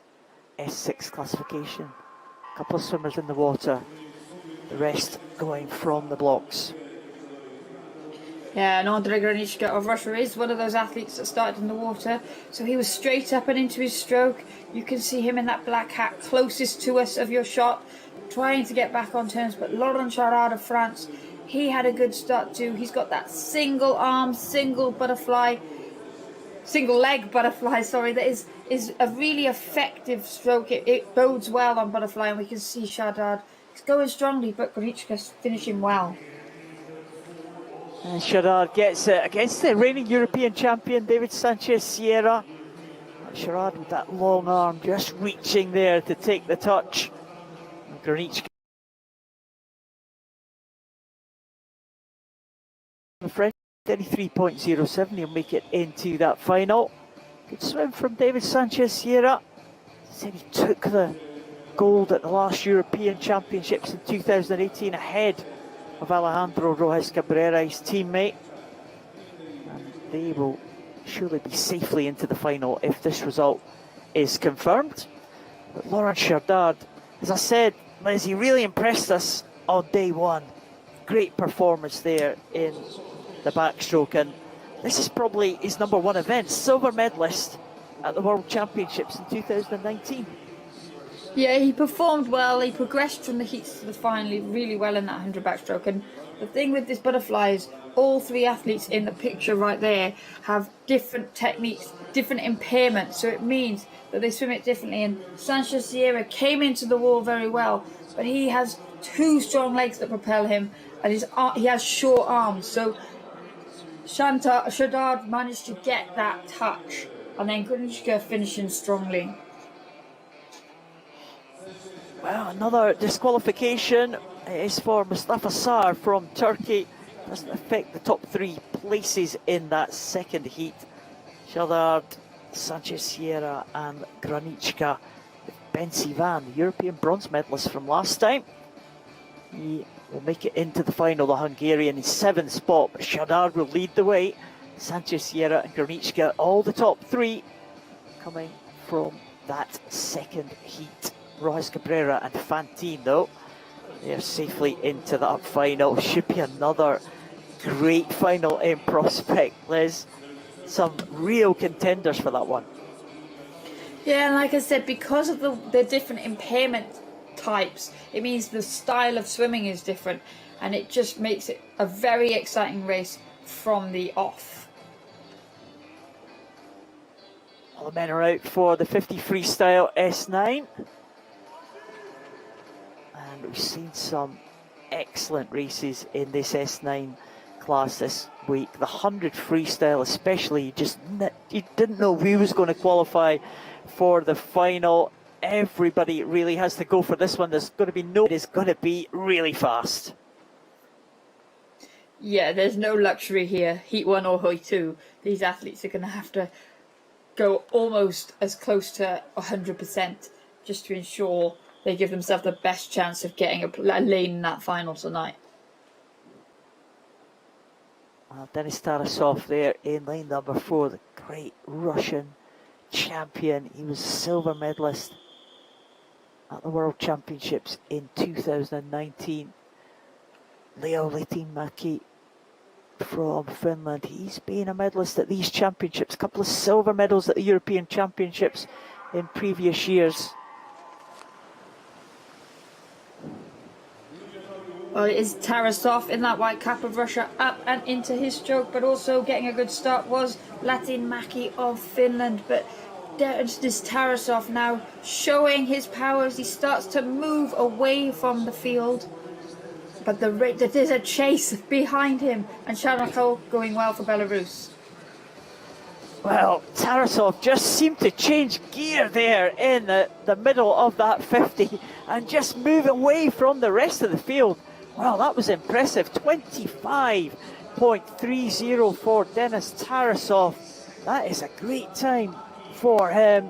S6 classification. A couple of swimmers in the water, the rest going from the blocks. Yeah, and Andrei Granichka of Russia is one of those athletes that started in the water. So he was straight up and into his stroke. You can see him in that black hat closest to us of your shot, trying to get back on terms. But Laurent Charard of France, he had a good start too. He's got that single arm, single leg butterfly, sorry, that is a really effective stroke. It bodes well on butterfly, and we can see Charard going strongly, but Granichka's finishing well. And Charard gets it against the reigning European champion, David Sanchez Sierra. Charard with that long arm just reaching there to take the touch. And Granichka, French, 33.07, he'll make it into that final. Good swim from David Sanchez Sierra. Said he took the gold at the last European Championships in 2018 ahead of Alejandro Rojas Cabrera, his teammate. And they will surely be safely into the final if this result is confirmed. But Laurent Charard, as I said, Liz, he really impressed us on day one. Great performance there in the backstroke, and this is probably his number one event. Silver medalist at the World Championships in 2019. Yeah, he performed well. He progressed from the heats to the final really well in that 100 backstroke. And the thing with this butterfly is all three athletes in the picture right there have different techniques, different impairments. So it means that they swim it differently. And Sanchez Sierra came into the wall very well, but he has two strong legs that propel him, and he has short arms. So Charard managed to get that touch, and then Granichka finishing strongly. Well, another disqualification is for Mustafa Sar from Turkey. Doesn't affect the top three places in that second heat. Charard, Sanchez Sierra and Granichka. Ben Sivan, the European bronze medalist from last time. He will make it into the final, the Hungarian, in seventh spot. But Charard will lead the way. Sanchez Sierra and Granichka, all the top three coming from that second heat. Rojas Cabrera and Fantine, though, they're safely into that final. Should be another great final in prospect, Liz. Some real contenders for that one. Yeah, and like I said, because of the different impairment types, it means the style of swimming is different, and it just makes it a very exciting race from the off. All the men are out for the 50 freestyle S9. And we've seen some excellent races in this S9 class this week. The 100 freestyle especially, you didn't know who was going to qualify for the final. Everybody really has to go for this one. There's going to be it is going to be really fast. Yeah, there's no luxury here. Heat 1 or Heat 2. These athletes are going to have to go almost as close to 100% just to ensure they give themselves the best chance of getting a lane in that final tonight. Well, Denis Tarasov there in lane number 4, the great Russian champion. He was a silver medalist at the World Championships in 2019. Leo Lehtimäki from Finland. He's been a medalist at these championships. A couple of silver medals at the European Championships in previous years. Well, it is Tarasov in that white cap of Russia, up and into his stroke, but also getting a good start was Lehtimäki of Finland. But there's this Tarasov now showing his powers. He starts to move away from the field, but there's a chase behind him, and Sharakov going well for Belarus. Well, Tarasov just seemed to change gear there in the middle of that 50 and just move away from the rest of the field. Well, that was impressive. 25.30 for Denis Tarasov. That is a great time for him.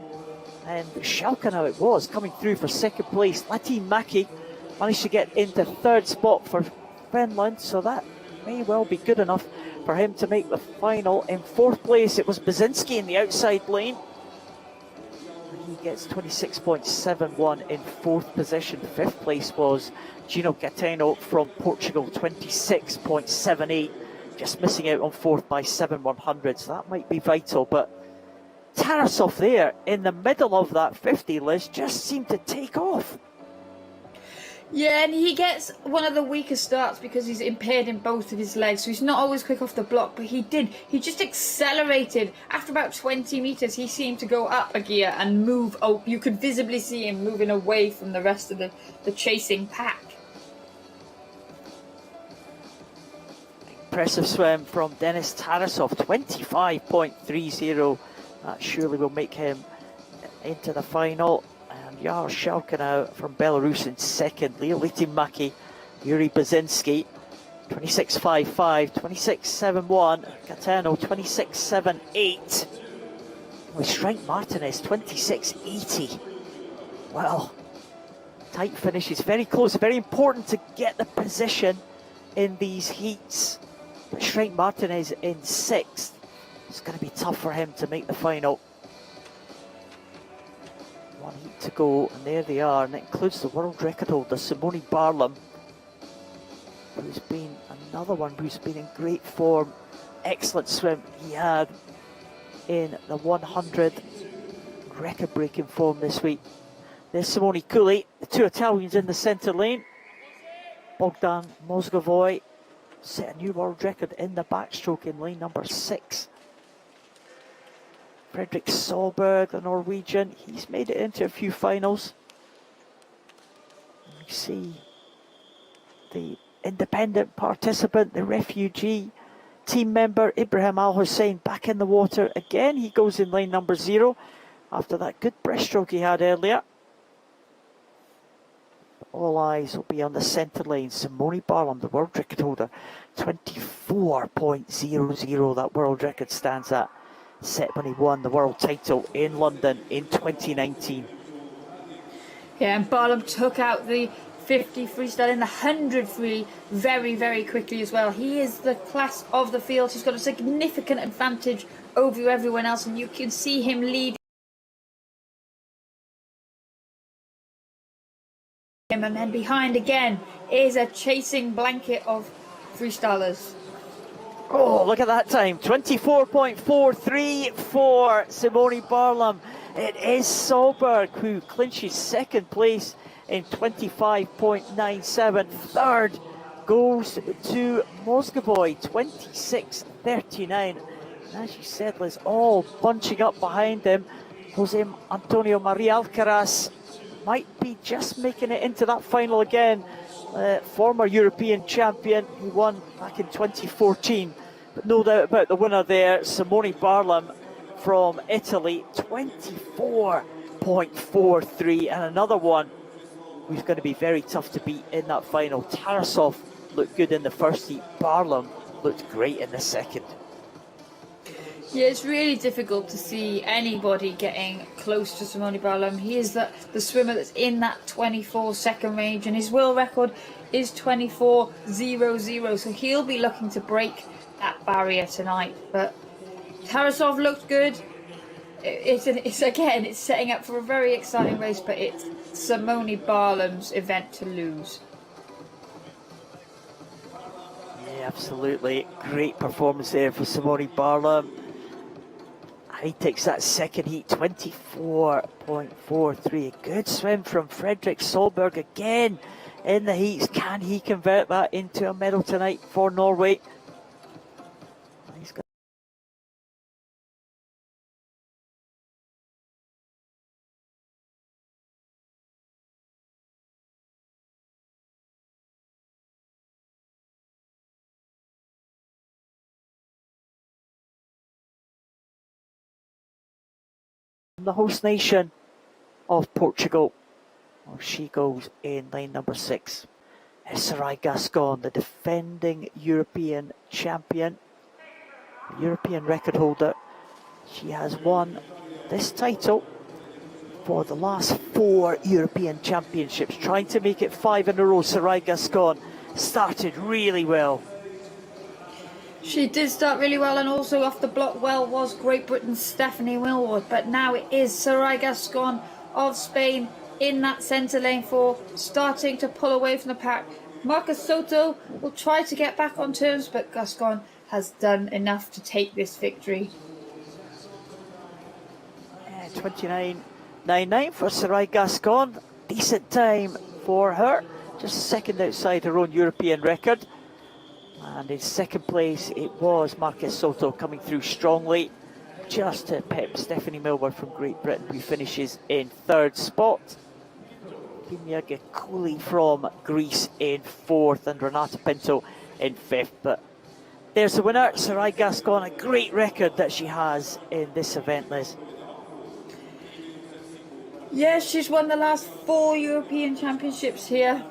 And Shalkanow it was, coming through for second place. Lehtimäki managed to get into third spot for Finland, so that may well be good enough for him to make the final. In fourth place, it was Basinski in the outside lane. He gets 26.71 in fourth position. Fifth place was Gino Cateno from Portugal, 26.78. Just missing out on fourth by 7/100, so that might be vital. But Tarasov there in the middle of that 50 list just seemed to take off. Yeah, and he gets one of the weaker starts because he's impaired in both of his legs, so he's not always quick off the block, but he just accelerated. After about 20 metres, he seemed to go up a gear and move. Oh, you could visibly see him moving away from the rest of the chasing pack. Impressive swim from Denis Tarasov, 25.30. That surely will make him into the final. And Yar Shalkina from Belarus in second. Leo Litimaki, Yuri Basinski, 26.55, 26.71. Cateno, 26.78. With Shrike Martinez, 26.80. Well, tight finishes, very close, very important to get the position in these heats. But Shrike Martinez in sixth. It's going to be tough for him to make the final. One heat to go, and there they are, and it includes the world record holder Simone Barlam, who's been another one who's been in great form. Excellent swim he had in the 100, record-breaking form this week. There's Simone Cooley, the two Italians in the centre lane. Bogdan Mozgovoy set a new world record in the backstroke in lane number 6. Fredrik Solberg, the Norwegian, he's made it into a few finals. You see the independent participant, the refugee team member, Ibrahim Al Hussein, back in the water again. He goes in lane number 0 after that good breaststroke he had earlier. All eyes will be on the centre lane. Simone Barlam, the world record holder, 24.00 that world record stands at. Set when he won the world title in London in 2019. Yeah, and Barlam took out the 50 freestyle in the 100 free very, very quickly as well. He is the class of the field. He's got a significant advantage over everyone else, and you can see him lead. And then behind again is a chasing blanket of freestylers. Oh, look at that time, 24.43 for Simone Barlam. It is Solberg who clinches second place in 25.97. Third goes to Mozgovoy, 26.39. And as you said, Liz, all bunching up behind him. Jose Antonio Maria Alcaraz might be just making it into that final again. Former European champion, he won back in 2014. But no doubt about the winner there, Simone Barlam from Italy, 24.43. And another one who's going to be very tough to beat in that final. Tarasov looked good in the first heat. Barlam looked great in the second. Yeah, it's really difficult to see anybody getting close to Simone Barlam. He is the swimmer that's in that 24-second range, and his world record is 24.00. So he'll be looking to break that barrier tonight. But Tarasov looked good. It's setting up for a very exciting race, but it's Simone Barlam's event to lose. Yeah, absolutely. Great performance there for Simone Barlam. He takes that second heat, 24.43. A good swim from Fredrik Solberg again in the heats. Can he convert that into a medal tonight for Norway? He's got the host nation of Portugal. Well, she goes in lane number 6. Sarai Gascon, the defending European champion, European record holder. She has won this title for the last 4 European championships, trying to make it 5 in a row. Sarai Gascon started really well. She did start really well, and also off the block well was Great Britain's Stephanie Millward, but now it is Sarai Gascon of Spain in that centre lane for starting to pull away from the pack. Marcus Soto will try to get back on terms, but Gascon has done enough to take this victory. 29.99 for Sarai Gascon. Decent time for her, just second outside her own European record. And in second place it was Marcus Soto coming through strongly, just to pep Stephanie Millward from Great Britain, who finishes in third spot. Kimia Gekuli from Greece in fourth, and Renata Pinto in fifth. But there's the winner, Sarai Gascon, a great record that she has in this event, Liz. Yes, she's won the last 4 European Championships here.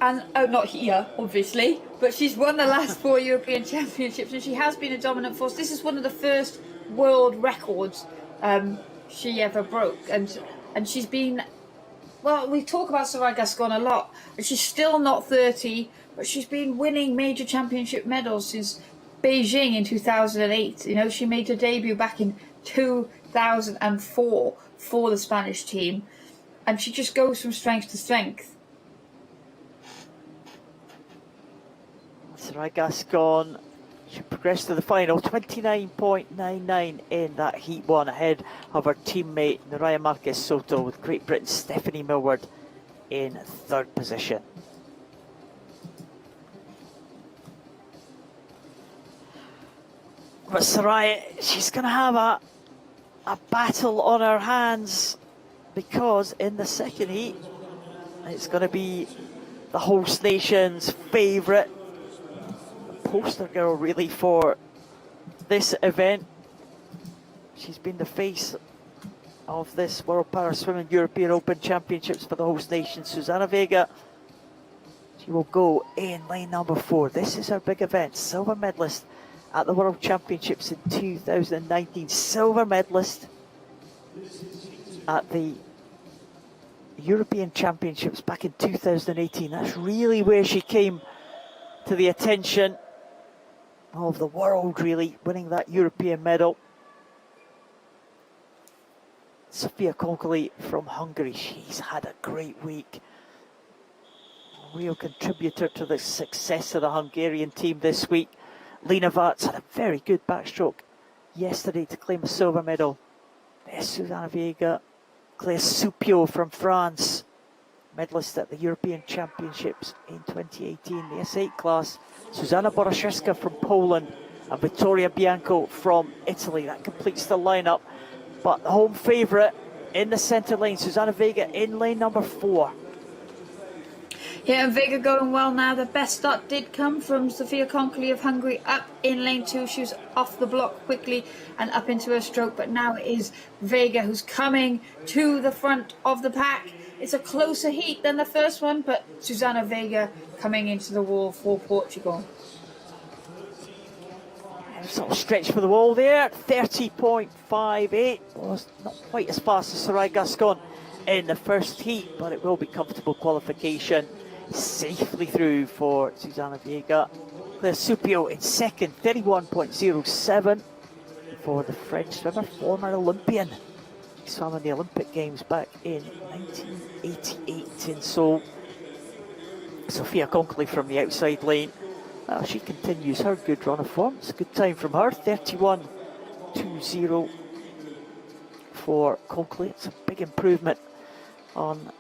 And, oh, not here, obviously, but she's won the last 4 European Championships, and she has been a dominant force. This is one of the first world records she ever broke. And she's been, well, we talk about Sarai Gascon a lot, but she's still not 30, but she's been winning major championship medals since Beijing in 2008. You know, she made her debut back in 2004 for the Spanish team, and she just goes from strength to strength. Sarai Gascon, she progressed to the final, 29.99 in that Heat 1, ahead of her teammate Naraya Marquez Soto, with Great Britain's Stephanie Millward in third position. But Sarai, she's going to have a battle on her hands, because in the second heat it's going to be the host nation's favourite, poster girl really for this event. She's been the face of this World Para Swimming European Open Championships for the host nation, Susana Vega. She will go in lane number 4. This is her big event, silver medalist at the World Championships in 2019, silver medalist at the European Championships back in 2018. That's really where she came to the attention of the world, really, winning that European medal. Sofia Konkoli from Hungary, she's had a great week. A real contributor to the success of the Hungarian team this week. Lena Varts had a very good backstroke yesterday to claim a silver medal. There's Susana Vega. Claire Supio from France, medalist at the European Championships in 2018, the S8 class. Zuzanna Boraszewska from Poland and Vittoria Bianco from Italy. That completes the lineup. But the home favourite in the centre lane, Susana Vega in lane number 4. Yeah, and Vega going well now. The best start did come from Sofia Konkoli of Hungary up in lane 2. She was off the block quickly and up into her stroke, but now it is Vega who's coming to the front of the pack. It's a closer heat than the first one, but Susana Vega coming into the wall for Portugal. Sort of stretch for the wall there, 30.58. Was not quite as fast as Sarai Gascon in the first heat, but it will be comfortable qualification. Safely through for Susana Vega. Claire Supio in second, 31.07 for the French swimmer, former Olympian. She swam in the Olympic Games back in 1988 in Seoul. Sofia Konkoli from the outside lane. Well, she continues her good run of form. It's a good time from her, 31.20 for Konkoli. It's a big improvement on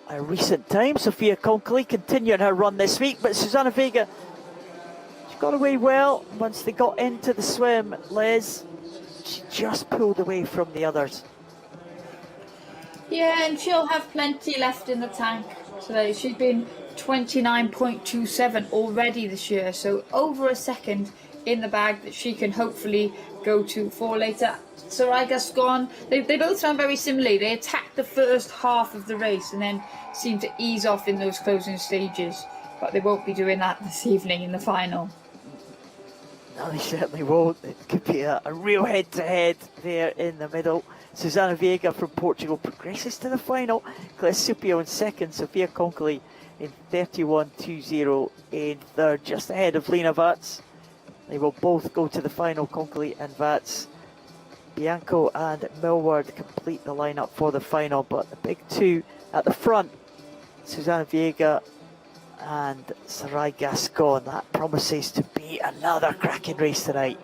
a recent time. Sofia Konkoli continuing her run this week, but Susana Vega, she got away well once they got into the swim. Liz, she just pulled away from the others. Yeah, and she'll have plenty left in the tank today. She's been 29.27 already this year, so over a second in the bag that she can hopefully go to for later. Sarai Gascon, they both ran very similarly. They attacked the first half of the race and then seemed to ease off in those closing stages, but they won't be doing that this evening in the final. No, they certainly won't. It could be a real head-to-head there in the middle. Susana Vega from Portugal progresses to the final. Claire Supio in second, Sofia Konkoli in 31.20 in third, just ahead of Lena Varts They will both go to the final. Conkley and Vats, Bianco and Millward complete the lineup for the final. But the big two at the front, Susanna Viega and Sarai Gascon, that promises to be another cracking race tonight.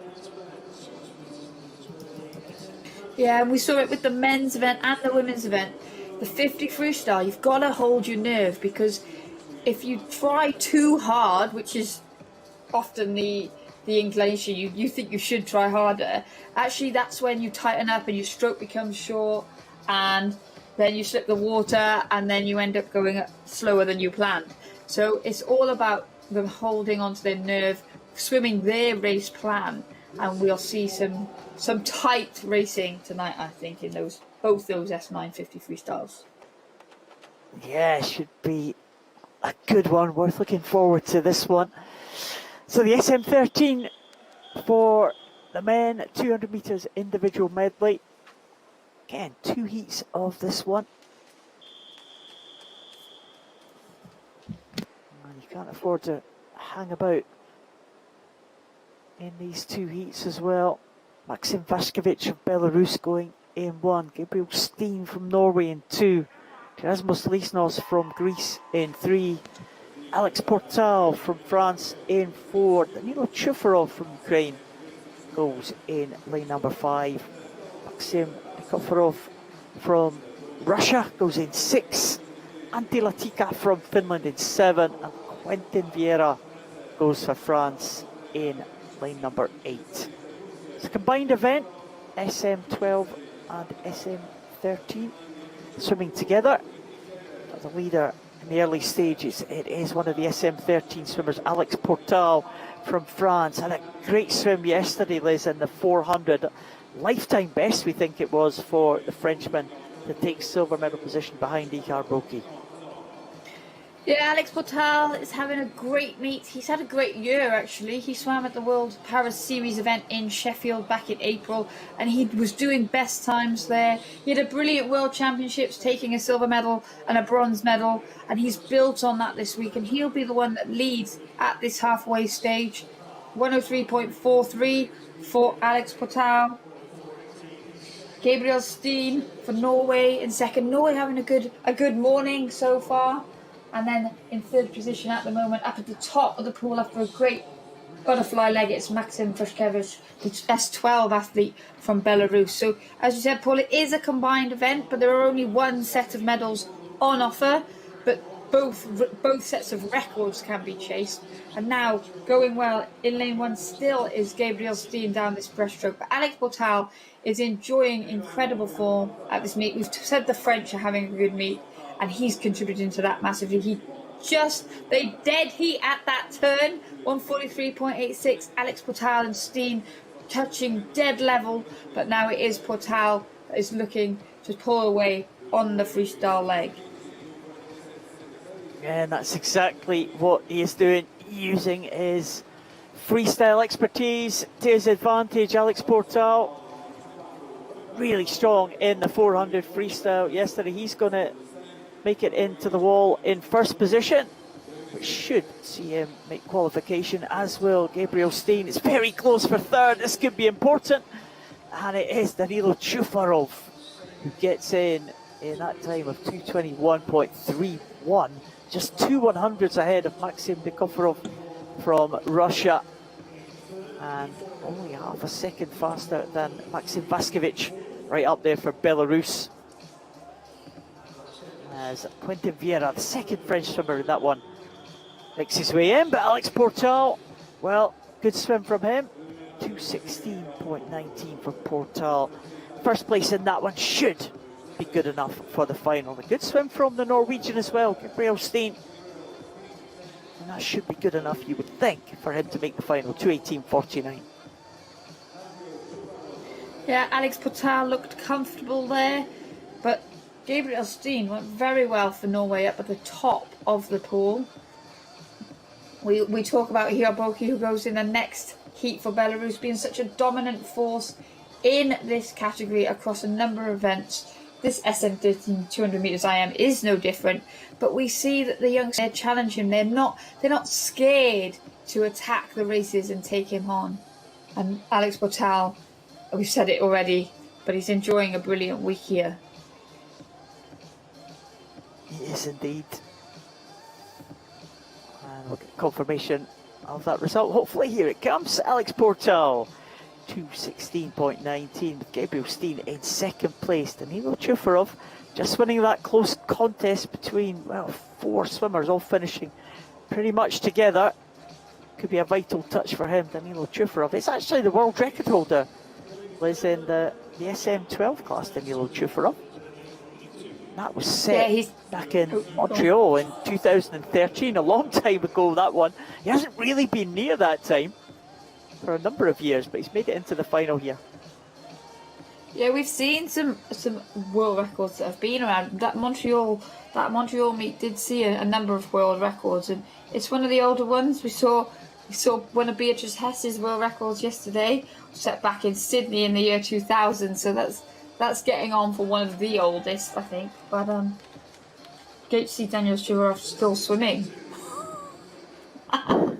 Yeah, and we saw it with the men's event and the women's event. The 50 freestyle, you've got to hold your nerve, because if you try too hard, which is often the inclination, you think you should try harder, actually that's when you tighten up and your stroke becomes short, and then you slip the water, and then you end up going slower than you planned. So it's all about them holding onto their nerve, swimming their race plan, and we'll see some tight racing tonight, I think, in both those S950 freestyles. Yeah, should be a good one. Worth looking forward to this one. So the SM13 for the men, 200 metres individual medley. Again, 2 heats of this one. And you can't afford to hang about in these 2 heats as well. Maxim Vaskovic of Belarus going in 1. Gabriel Steen from Norway in 2. Erasmus Lisnos from Greece in 3. Alex Portal from France in 4. Danilo Chufarov from Ukraine goes in lane number 5. Maxim Nikoforov from Russia goes in 6. Antti Latika from Finland in 7. And Quentin Vieira goes for France in lane number 8. It's a combined event, SM12 and SM13 swimming together. The leader in the early stages, it is one of the SM13 swimmers, Alex Portal from France. Had a great swim yesterday, Liz, in the 400. Lifetime best, we think it was, for the Frenchman to take silver medal position behind Icar Boki. Yeah, Alex Portal is having a great meet. He's had a great year, actually. He swam at the World Paris Series event in Sheffield back in April, and he was doing best times there. He had a brilliant World Championships, taking a silver medal and a bronze medal, and he's built on that this week, and he'll be the one that leads at this halfway stage. 103.43 for Alex Portal. Gabriel Steen for Norway in second. Norway having a good morning so far. And then in third position at the moment, up at the top of the pool after a great butterfly leg, it's Maxim Vaskovic, the S12 athlete from Belarus. So, as you said, Paul, it is a combined event, but there are only one set of medals on offer. But both sets of records can be chased. And now, going well in lane 1 still is Gabriel Steen down this breaststroke. But Alex Portal is enjoying incredible form at this meet. We've said the French are having a good meet, and he's contributing to that massively. They dead heat at that turn, 143.86. Alex Portal and Steen touching dead level, but now it is Portal that is looking to pull away on the freestyle leg. Yeah, and that's exactly what he is doing, using his freestyle expertise to his advantage. Alex Portal, really strong in the 400 freestyle yesterday. He's going to make it into the wall in first position, which should see him make qualification, as will Gabriel Steen. It's very close for third. This could be important. And it is Danilo Chufarov who gets in that time of 2:21.31. Just 2 100s ahead of Maxim Nikoforov from Russia. And only half a second faster than Maxim Vaskovic, right up there for Belarus. As Quentin Vieira, the second French swimmer in that one, makes his way in. But Alex Portal, well, good swim from him. 2:16.19 for Portal. First place in that one should be good enough for the final. A good swim from the Norwegian as well, Gabriel Steen. And that should be good enough, you would think, for him to make the final. 2:18.49. Yeah, Alex Portal looked comfortable there, but Gabriel Steen went very well for Norway up at the top of the pool. We talk about Hiraboki, who goes in the next heat for Belarus, being such a dominant force in this category across a number of events. this SM13 200 meters IM is no different, but we see that the youngsters challenge him. They're not scared to attack the races and take him on. And Alex Portal, we've said it already, but he's enjoying a brilliant week here. He is indeed. And we'll get confirmation of that result. Hopefully, here it comes. Alex Portal, 2:16.19, with Gabriel Steen in second place. Danilo Chufarov just winning that close contest between, well, 4 swimmers all finishing pretty much together. Could be a vital touch for him, Danilo Chufarov. It's actually the world record holder, Liz, in the SM12 class, Danilo Chufarov. That was set back in Montreal in 2013, a long time ago, that one. He hasn't really been near that time for a number of years, but he's made it into the final here. Yeah, we've seen some world records that have been around. That Montreal meet did see a number of world records, and it's one of the older ones. We saw one of Beatrice Hess's world records yesterday, set back in Sydney in the year 2000. So that's getting on for one of the oldest, I think. But great to see Daniel Chufarov still swimming. I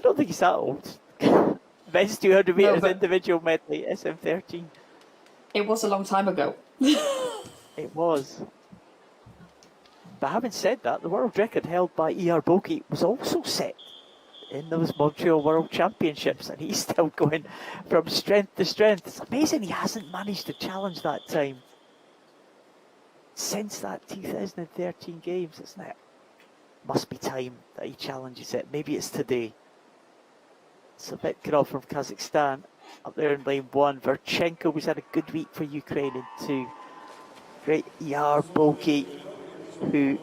don't think he's that old. Men's 200 metres individual medley, SM13. It was a long time ago. It was. But having said that, the world record held by E.R. Boki was also set in those Montreal World Championships, and he's still going from strength to strength. It's amazing he hasn't managed to challenge that time since that 2013 Games, isn't it? Must be time that he challenges it. Maybe it's today. Savetkov from Kazakhstan up there in lane 1. Verchenko, who's had a good week for Ukraine, in 2. Great E.R. Boki, who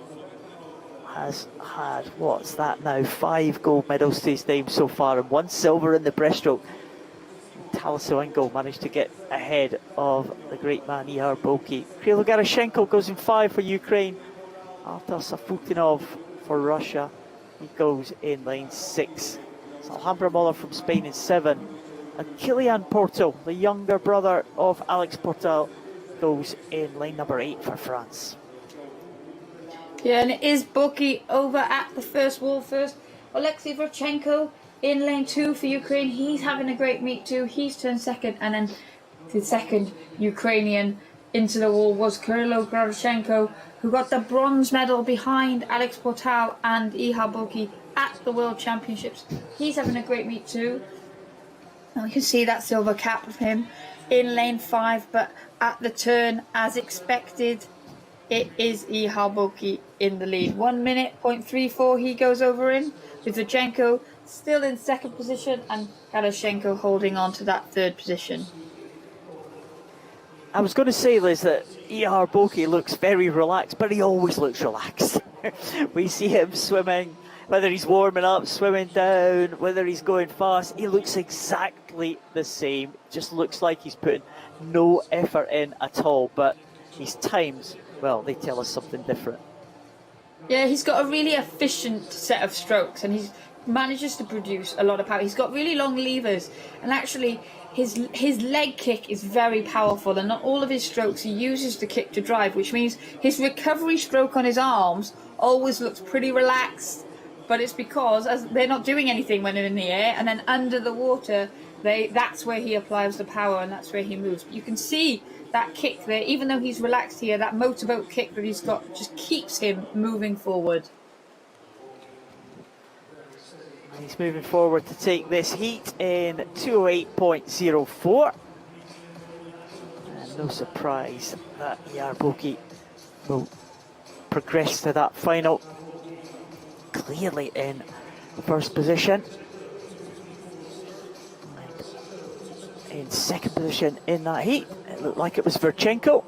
has had, what's that now, 5 gold medals to his name so far, and 1 silver in the breaststroke. Talasoenko managed to get ahead of the great man E.R. Boki. Krilo Garashenko goes in 5 for Ukraine. Artur Safutinov for Russia, he goes in lane 6. Alhambra Moller from Spain in 7. And Kilian Porto, the younger brother of Alex Portal, goes in lane number 8 for France. Yeah, and it is Boki over at the first wall first. Alexei Verchenko in lane 2 for Ukraine. He's having a great meet too. He's turned second, and then the second Ukrainian into the wall was Kirilo Grashenko, who got the bronze medal behind Alex Portal and Ihar Boki at the World Championships. He's having a great meet too. And we can see that silver cap of him in lane 5, but at the turn, as expected, it is Ihar Boki in the lead. 1 minute, 0.34 he goes over in, with Verchenko still in second position and Garashenko holding on to that third position. I was going to say, Liz, that E.R. Boki looks very relaxed, but he always looks relaxed. We see him swimming, whether he's warming up, swimming down, whether he's going fast, he looks exactly the same. Just looks like he's putting no effort in at all, but his times, well, they tell us something different. Yeah, he's got a really efficient set of strokes, and he manages to produce a lot of power. He's got really long levers, and actually his leg kick is very powerful, and on all of his strokes he uses the kick to drive, which means his recovery stroke on his arms always looks pretty relaxed, but it's because as they're not doing anything when they're in the air, and then under the water that's where he applies the power, and that's where he moves. You can see that kick there, even though he's relaxed here, that motorboat kick that he's got just keeps him moving forward. He's moving forward to take this heat in 208.04. And no surprise that E.R. Boki will progress to that final. Clearly in first position. And in second position in that heat, it looked like it was Verchenko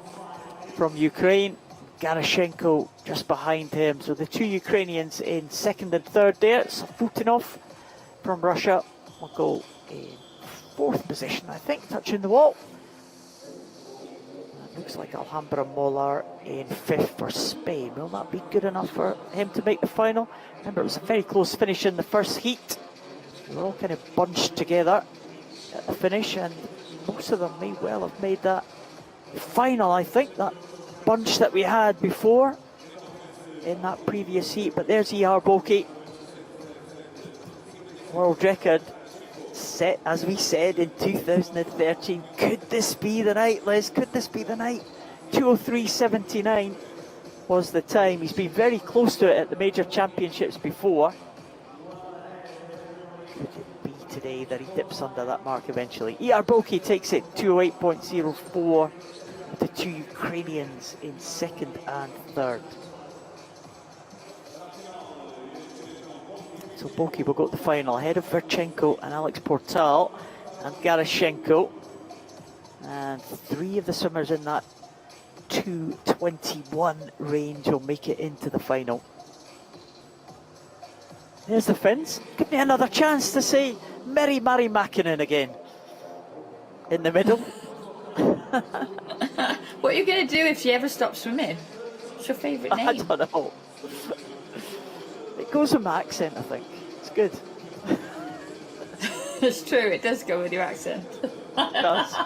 from Ukraine. Garashenko just behind him. So the 2 Ukrainians in second and third there. Safutinov from Russia will go in fourth position, I think, touching the wall. That looks like Alhambra Moller in fifth for Spain. Will that be good enough for him to make the final? Remember, it was a very close finish in the first heat. They were all kind of bunched together at the finish, and most of them may well have made that final, I think, that bunch that we had before in that previous heat. But there's E.R. Boki. World record set, as we said, in 2013. Could this be the night, Liz? Could this be the night? 2:03.79 was the time. He's been very close to it at the major championships before. Could it be today that he dips under that mark eventually? E.R. Boki takes it 2:08.04, with the two Ukrainians in second and third. So Boki will go to the final ahead of Verchenko and Alex Portal and Garashenko. And three of the swimmers in that 2:21 range will make it into the final. There's the Finns. Give me another chance to say Mary Mäkinen again in the middle. What are you going to do if she ever stops swimming? What's your favourite name? I don't know. It goes with my accent, I think. It's good. It's true, it does go with your accent. It does.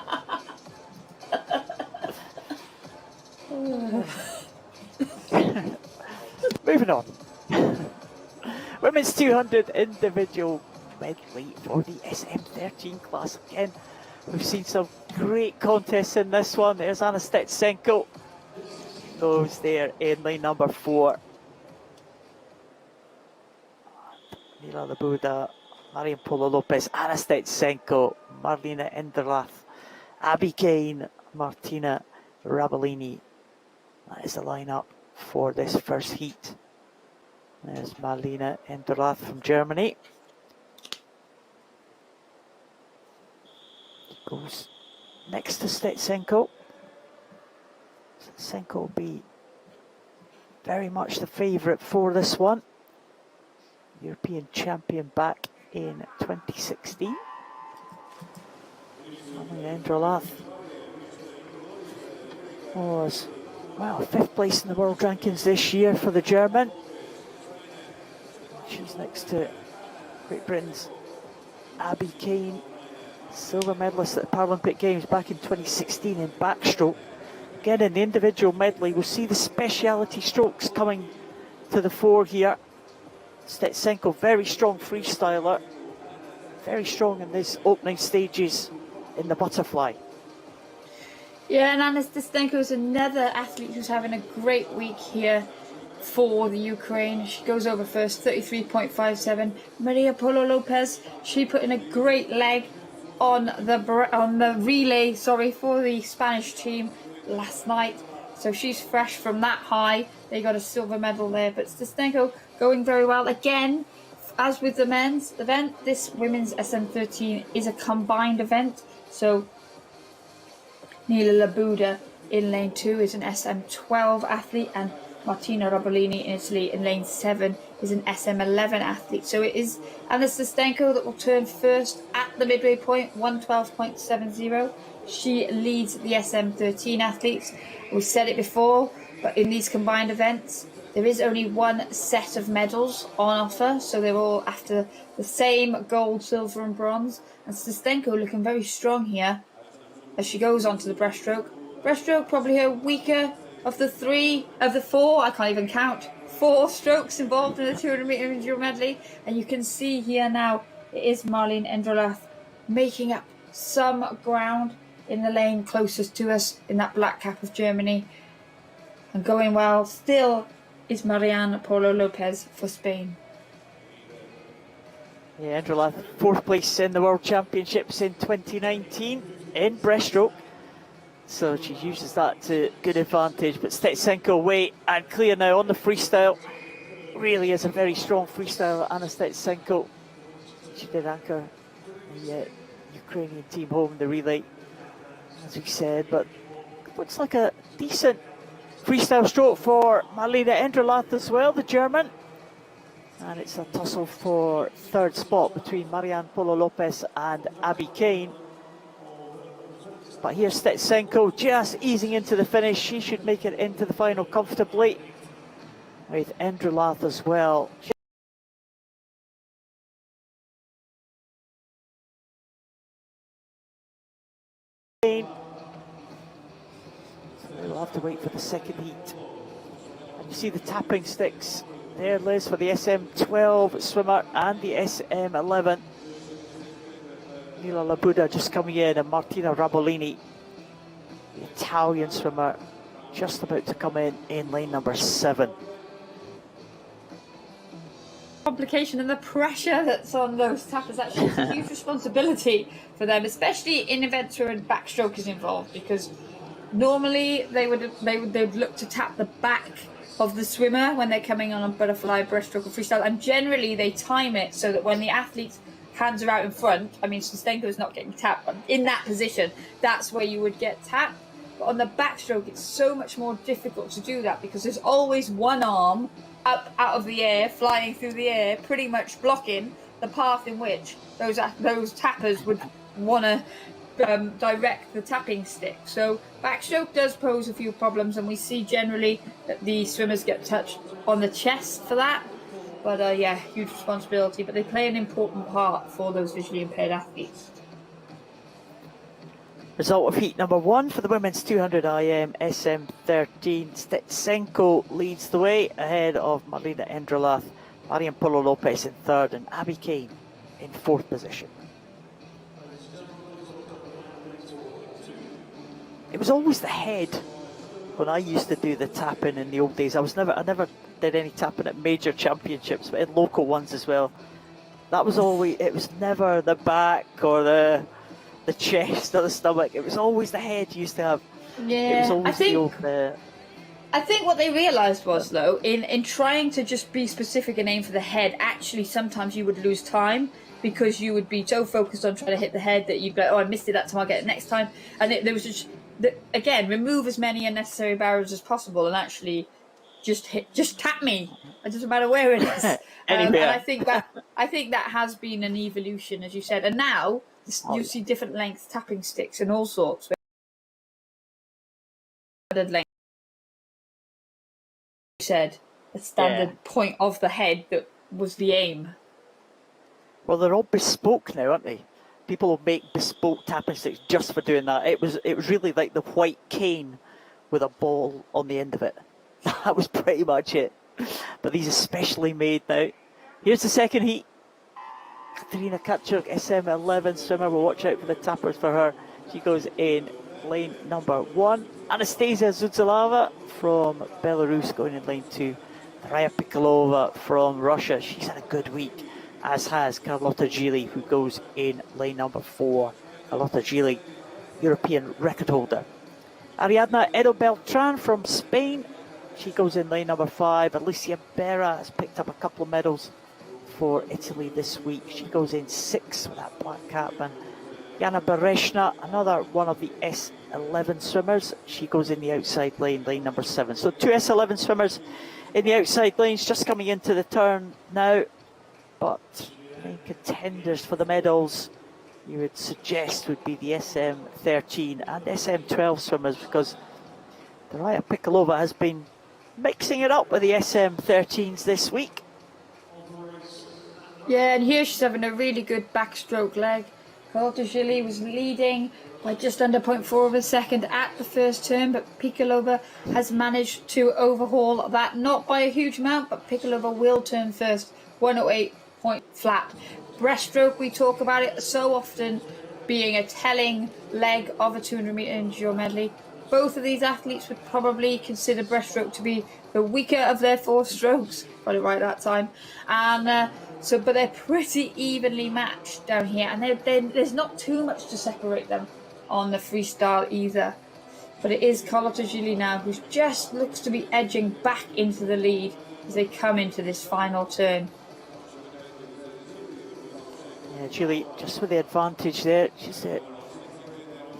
Moving on. Women's 200 individual medley for the SM13 class. Again, we've seen some great contests in this one. There's Anna Stetsenko. Goes there in lane number 4. Mila Labuda, Marian Polo Lopez, Anna Stetsenko, Marlena Enderlath, Abby Kane, Martina Rabellini. That is the lineup for this first heat. There's Marlena Enderlath from Germany. Goes next to Stetsenko. Stetsenko will be very much the favourite for this one. European champion back in 2016. Marlena Enderlath was, well, 5th place in the world rankings this year for the German. She's next to Great Britain's Abby Kane, silver medalist at the Paralympic Games back in 2016 in backstroke. Again, in the individual medley, we'll see the speciality strokes coming to the fore here. Stetsenko, very strong freestyler, very strong in these opening stages in the butterfly. Yeah, and Anna Stetsenko is another athlete who's having a great week here for the Ukraine. She goes over first, 33.57. Maria Polo Lopez, she put in a great leg on the relay, for the Spanish team last night. So she's fresh from that high. They got a silver medal there. But Stetsenko going very well. Again, as with the men's event, this women's SM13 is a combined event. So Nila Labuda in lane 2 is an SM12 athlete, and Martina Rabellini in Italy in lane 7 is an SM11 athlete. So it is Anna Stetsenko that will turn first at the midway point, 112.70. She leads the SM13 athletes. We said it before, but in these combined events, there is only one set of medals on offer. So they're all after the same gold, silver and bronze. And Stetsenko looking very strong here as she goes on to the breaststroke. Breaststroke probably her weaker of the 4, I can't even count, 4 strokes involved in the 200 metre individual medley. And you can see here now, it is Marlene Enderlath making up some ground in the lane closest to us in that black cap of Germany. And going well still is Marian Polo Lopez for Spain. Yeah, Enderlath, 4th place in the World Championships in 2019 in breaststroke. So she uses that to good advantage. But Stetsenko away and clear now on the freestyle. Really is a very strong freestyler, Anna Stetsenko. She did anchor the Ukrainian team home in the relay, as we said. But looks like a decent freestyle stroke for Marlena Enderlath as well, the German. And it's a tussle for 3rd spot between Marian Polo Lopez and Abby Kane. But here's Stetsenko just easing into the finish. She should make it into the final comfortably, with Enderlath as well. We'll have to wait for the second heat. And you see the tapping sticks there, Liz, for the SM12 swimmer and the SM11. Mila Labuda just coming in, and Martina Rabolini, the Italian swimmer, just about to come in lane number 7. Complication and the pressure that's on those tappers, actually it's a huge responsibility for them, especially in events where a backstroke is involved, because normally they'd look to tap the back of the swimmer when they're coming on a butterfly, breaststroke or freestyle, and generally they time it so that when the athlete's hands are out in front, I mean Sustenko is not getting tapped, but in that position that's where you would get tapped. But on the backstroke it's so much more difficult to do that, because there's always one arm up out of the air, flying through the air, pretty much blocking the path in which those tappers would want to direct the tapping stick. So backstroke does pose a few problems, and we see generally that the swimmers get touched on the chest for that. But yeah, huge responsibility, but they play an important part for those visually impaired athletes. Result of heat number 1 for the women's 200 IM SM13. Stitsenko leads the way ahead of Marina Endralath, Marian Polo Lopez in 3rd, and Abby Kane in 4th position. It was always the head when I used to do the tapping in the old days. I never did any tapping at major championships, but in local ones as well. That was always, it was never the back or the chest or the stomach. It was always the head you used to have. Yeah, it was always the old, I think what they realised was, though, in trying to just be specific and aim for the head, actually sometimes you would lose time, because you would be so focused on trying to hit the head that you'd be like, oh, I missed it that time, I'll get it next time. And there was just, again, remove as many unnecessary barriers as possible and actually just tap me. It doesn't matter where it is. And I think that has been an evolution, as you said. And now you see different length tapping sticks and all sorts. Length. You said a standard point of the head that was the aim. Well, they're all bespoke now, aren't they? People will make bespoke tapping sticks just for doing that. It was really like the white cane with a ball on the end of it. That was pretty much it. But these are specially made now. Here's the second heat. Katerina Kachuk, SM11 swimmer. We'll watch out for the tappers for her. She goes in lane number 1. Anastasia Zuzalava from Belarus going in lane 2. Darya Pikolova from Russia. She's had a good week, as has Carlotta Gili, who goes in lane number 4. Carlotta Gili, European record holder. Ariadna Edo Beltran from Spain. She goes in lane number 5. Alicia Berra has picked up a couple of medals for Italy this week. She goes in 6th with that black cap. And Jana Bereshna, another one of the S11 swimmers. She goes in the outside lane, lane number 7. So 2 S11 swimmers in the outside lanes, just coming into the turn now. But main contenders for the medals, you would suggest, would be the SM13 and SM12 swimmers, because Darya Pikolova has been mixing it up with the SM13s this week. Yeah, and here she's having a really good backstroke leg. Carlotta Gili was leading by just under 0.4 of a second at the first turn, but Pikolova has managed to overhaul that, not by a huge amount, but Pikolova will turn first, 108 point flat. Breaststroke, we talk about it so often being a telling leg of a 200 metre indoor medley. Both of these athletes would probably consider breaststroke to be the weaker of their 4 strokes. Got it right that time. And but they're pretty evenly matched down here, and there's not too much to separate them on the freestyle either. But it is Carlotta Gili now who just looks to be edging back into the lead as they come into this final turn. Yeah, Gili just with the advantage there. She's a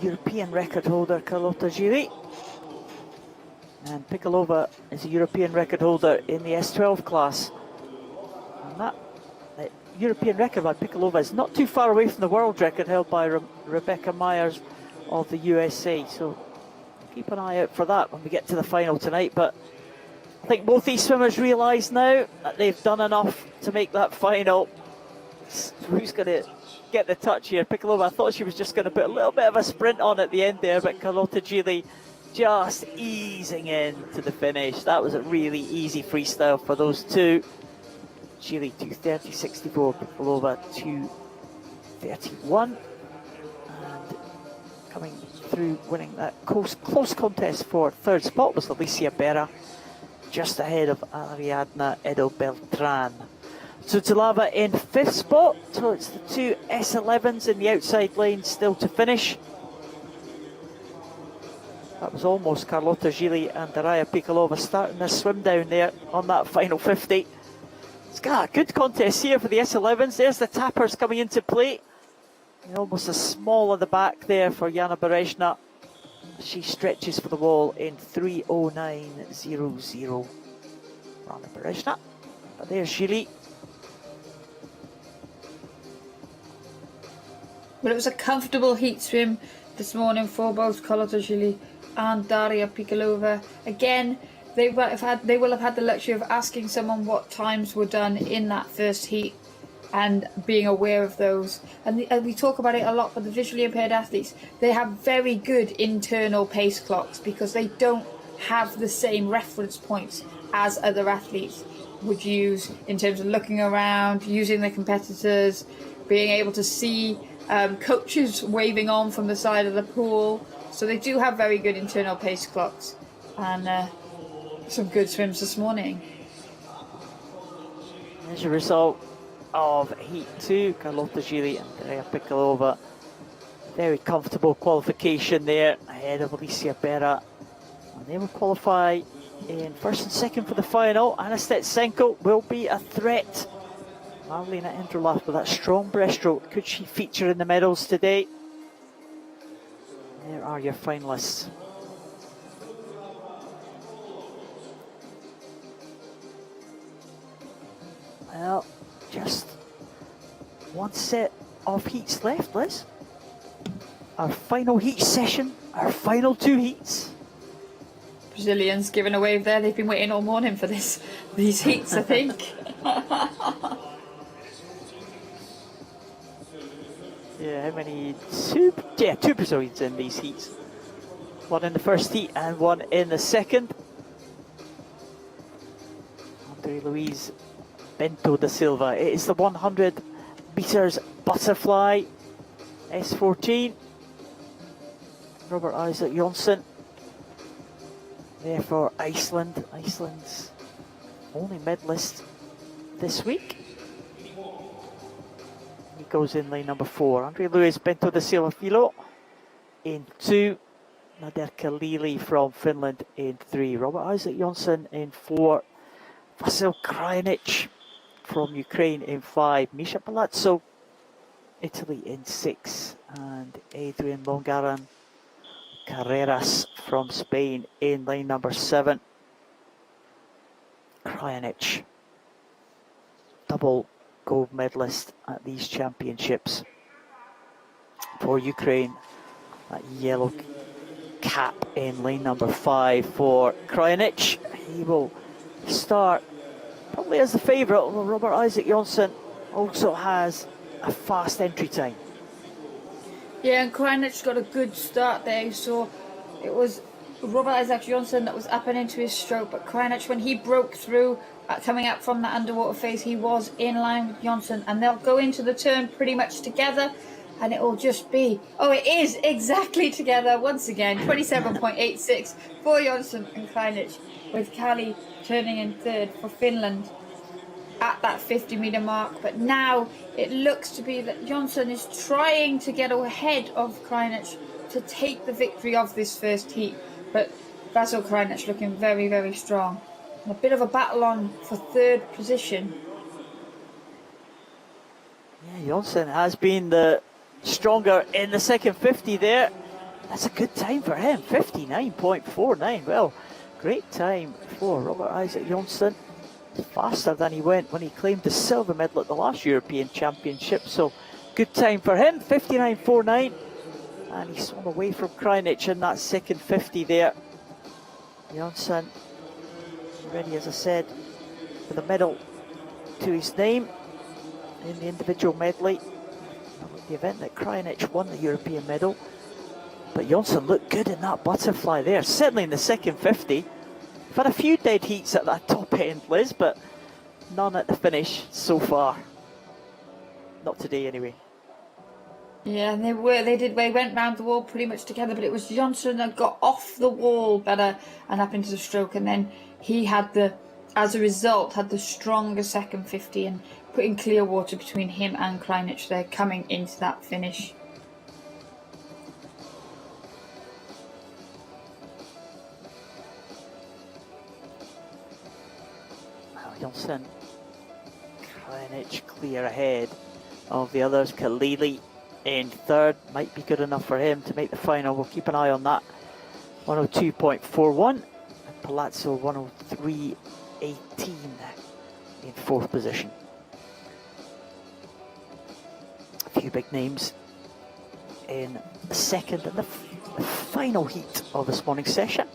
European record holder, Carlotta Gili. And Pikolova is a European record holder in the S12 class. And that European record by Pikolova is not too far away from the world record held by Rebecca Myers of the USA. So keep an eye out for that when we get to the final tonight. But I think both these swimmers realise now that they've done enough to make that final. Who's going to get the touch here? Pikolova, I thought she was just going to put a little bit of a sprint on at the end there, but Carlotta Gili just easing in to the finish. That was a really easy freestyle for those two. Gili 2:30.64, Piccolova 2:31. And coming through winning that close contest for third spot was Alicia Berra, just ahead of Ariadna Edo Beltran. So Tulava in fifth spot, so it's the two S11s in the outside lane still to finish. That was almost Carlota Gili and Daraya Piccolova starting their swim down there on that final 50. It's got a good contest here for the S11s. There's the tappers coming into play. And almost a small at the back there for Jana Berezna. She stretches for the wall in 3:09.00. Jana Berezna. But there's Gili. Well, it was a comfortable heat swim this morning for both Carlota Gili and Daria Piccolova. Again, they will have had the luxury of asking someone what times were done in that first heat and being aware of those. And we talk about it a lot, but the visually impaired athletes, they have very good internal pace clocks because they don't have the same reference points as other athletes would use in terms of looking around, using their competitors, being able to see coaches waving on from the side of the pool. So they do have very good internal pace clocks, and some good swims this morning. As a result of Heat 2, Carlota Gili and Daria Piccolova. Very comfortable qualification there ahead of Alicia Berra. And they will qualify in first and second for the final. Anna Stetsenko will be a threat. Marlena Endrolaf with that strong breaststroke. Could she feature in the medals today? There are your finalists. Well, just one set of heats left, Liz. Our final heat session, our final two heats. Brazilians giving a wave there. They've been waiting all morning for these heats, I think. Yeah, how many? Two Brazilians in these heats. One in the first heat and one in the second. Andre Luis Bento da Silva. It is the 100 meters butterfly S14. Robert Isaac Jonsson there for Iceland. Iceland's only medalist this week. He goes in lane number 4. Andre Luis Bento da Silva Filo in 2. Nader Kalili from Finland in 3. Robert Isaac Jonsson in 4. Vasil Krajinic from Ukraine in 5. Misha Palazzo, Italy in 6. And Adrian Longaran Carreras from Spain in lane number 7. Krajinic, double gold medalist at these championships for Ukraine. That yellow cap in lane number 5 for Krajinic. He will start probably as the favourite, although Robert Isaac Jonsson also has a fast entry time. Yeah, and Krajinic got a good start there. So it was Robert Isaac Jonsson that was up and into his stroke, but Krajinic, when he broke through coming out from that underwater phase, he was in line with Jonsson, and they'll go into the turn pretty much together, and it will just be, oh, it is exactly together once again. 27.86 for Jonsson and Krajinic, with Kali turning in third for Finland at that 50-meter mark. But now it looks to be that Jonsson is trying to get ahead of Krajinic to take the victory of this first heat. But Vasil Krajinic looking very, very strong. And a bit of a battle on for third position. Yeah, Jonsson has been the stronger in the second 50 there. That's a good time for him, 59.49. Well, great time for Robert Isaac Jonsson. Faster than he went when he claimed the silver medal at the last European Championship. So good time for him, 59.49. And he swung away from Krajinic in that second 50 there. Jonsson ready, as I said, with a medal to his name in the individual medley. The event that Krajinic won the European medal. But Jonsson looked good in that butterfly there, certainly in the second 50. We've had a few dead heats at that top end, Liz, but none at the finish so far. Not today, anyway. Yeah, they went round the wall pretty much together, but it was Jonsson that got off the wall better and up into the stroke, and then he had as a result, had the stronger second 50 and putting clear water between him and Krajnic there coming into that finish. Jonsson, Krajnic clear ahead of the others. Kalili in third, might be good enough for him to make the final. We'll keep an eye on that. 102.41 and Palazzo 103.18 in fourth position. A few big names in the second and the final heat of this morning's session.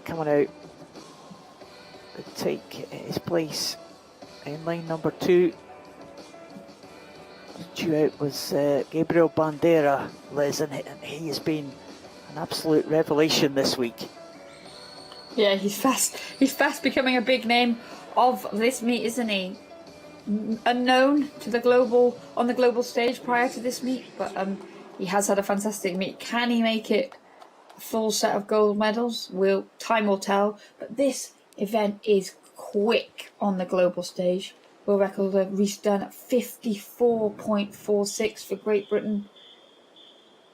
Coming out to take his place in line number 2. Due out was Gabriel Bandeira, Liz, and he has been an absolute revelation this week. Yeah, he's fast. He's fast becoming a big name of this meet, isn't he? Unknown to the on the global stage prior to this meet, but he has had a fantastic meet. Can he make it a full set of gold medals? Time will tell. But this event is quick on the global stage. World record reached done at 54.46 for Great Britain.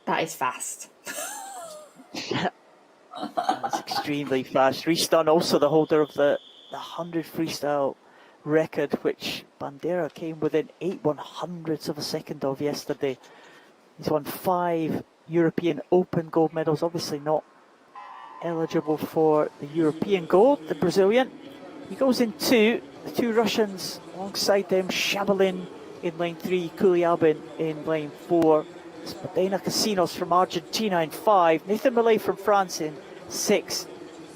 That is fast. That's extremely fast. Restun also the holder of the 100 freestyle record, which Bandeira came within 8/100ths of a second of yesterday. He's won 5 European Open gold medals, obviously not eligible for the European gold, the Brazilian. He goes in 2, the 2 Russians alongside them, Shabalin in lane 3, Kuliabin in lane 4. It's Medina Casinos from Argentina in 5, Nathan Millay from France in 6,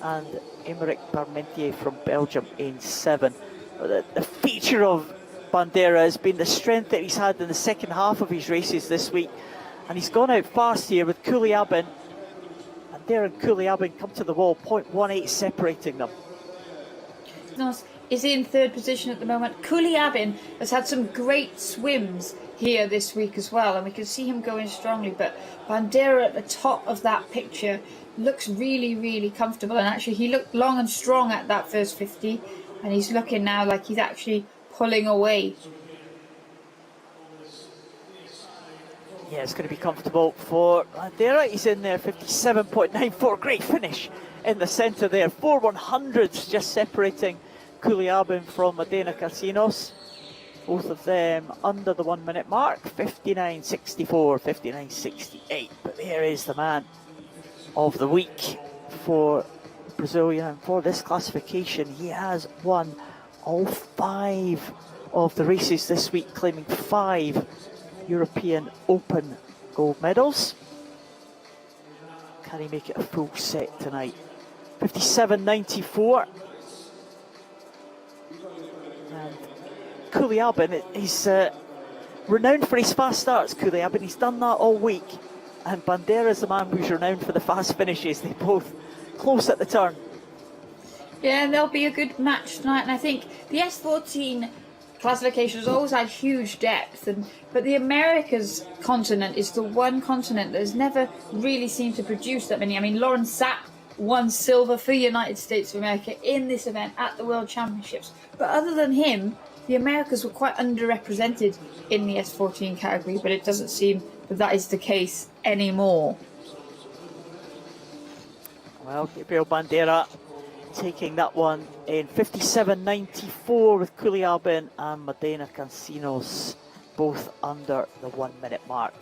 and Aymeric Parmentier from Belgium in 7. The feature of Bandeira has been the strength that he's had in the second half of his races this week, and he's gone out fast here with Kuliabin. Bandeira and Kuliabin come to the wall, 0.18 separating them. Is in third position at the moment. Kuliabin has had some great swims here this week as well, and we can see him going strongly, but Bandeira at the top of that picture looks really, really comfortable, and actually he looked long and strong at that first 50, and he's looking now like he's actually pulling away. Yeah, it's going to be comfortable for Bandeira. He's in there, 57.94, great finish in the centre there, 4/100ths just separating Kuliabin from Medina Casinos. Both of them under the 1 minute mark, 59.64, 59.68. But there is the man of the week for Brazilian. For this classification, he has won all 5 of the races this week, claiming 5 European Open gold medals. Can he make it a full set tonight? 57.94. And Kuliabin, he's renowned for his fast starts, Kuliabin. He's done that all week. And Bandeira is the man who's renowned for the fast finishes. They both close at the turn. Yeah, and there'll be a good match tonight. And I think the S14 classification has always had huge depth. But the Americas continent is the one continent that has never really seemed to produce that many. I mean, Lauren Sapp won silver for the United States of America in this event at the World Championships. But other than him, the Americas were quite underrepresented in the S14 category, but it doesn't seem that is the case anymore. Well, Gabriel Bandeira taking that one in 57.94 with Kuliabin and Medina Casinos both under the 1 minute mark.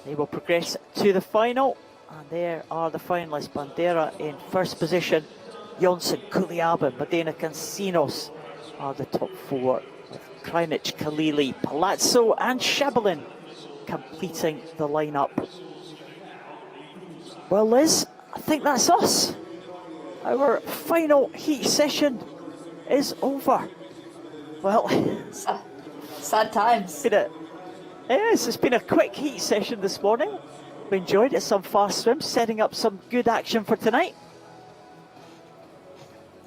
They will progress to the final, and there are the finalists. Bandeira in first position, Jonsson, Kuliabin, Medina Casinos are the top 4, with Krajnic, Kalili, Palazzo and Shabalin completing the lineup. Well, Liz, I think that's us. Our final heat session is over. Well, Sad times. Yes, it's been a quick heat session this morning. We enjoyed it. Some fast swims, setting up some good action for tonight.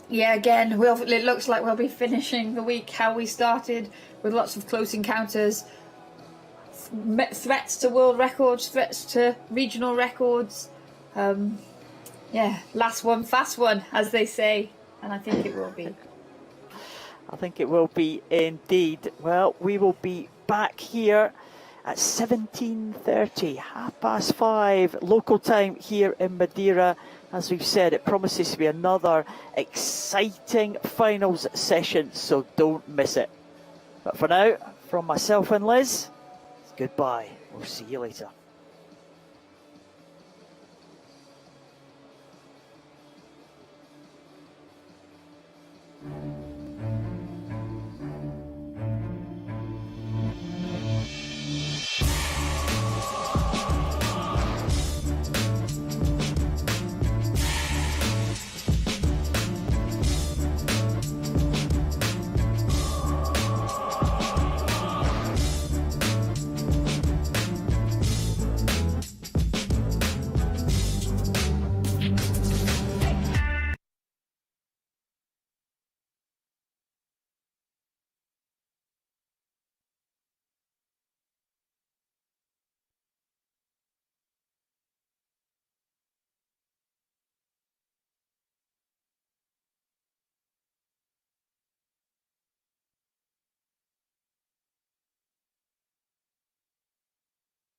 Yeah, again, it looks like we'll be finishing the week how we started, with lots of close encounters, threats to world records, threats to regional records. Yeah, last one, fast one, as they say, and I think it will be. I think it will be indeed. Well, we will be back here at 17:30, 5:30 local time here in Madeira. As we've said, it promises to be another exciting finals session, so don't miss it. But for now, from myself and Liz, goodbye. We'll see you later.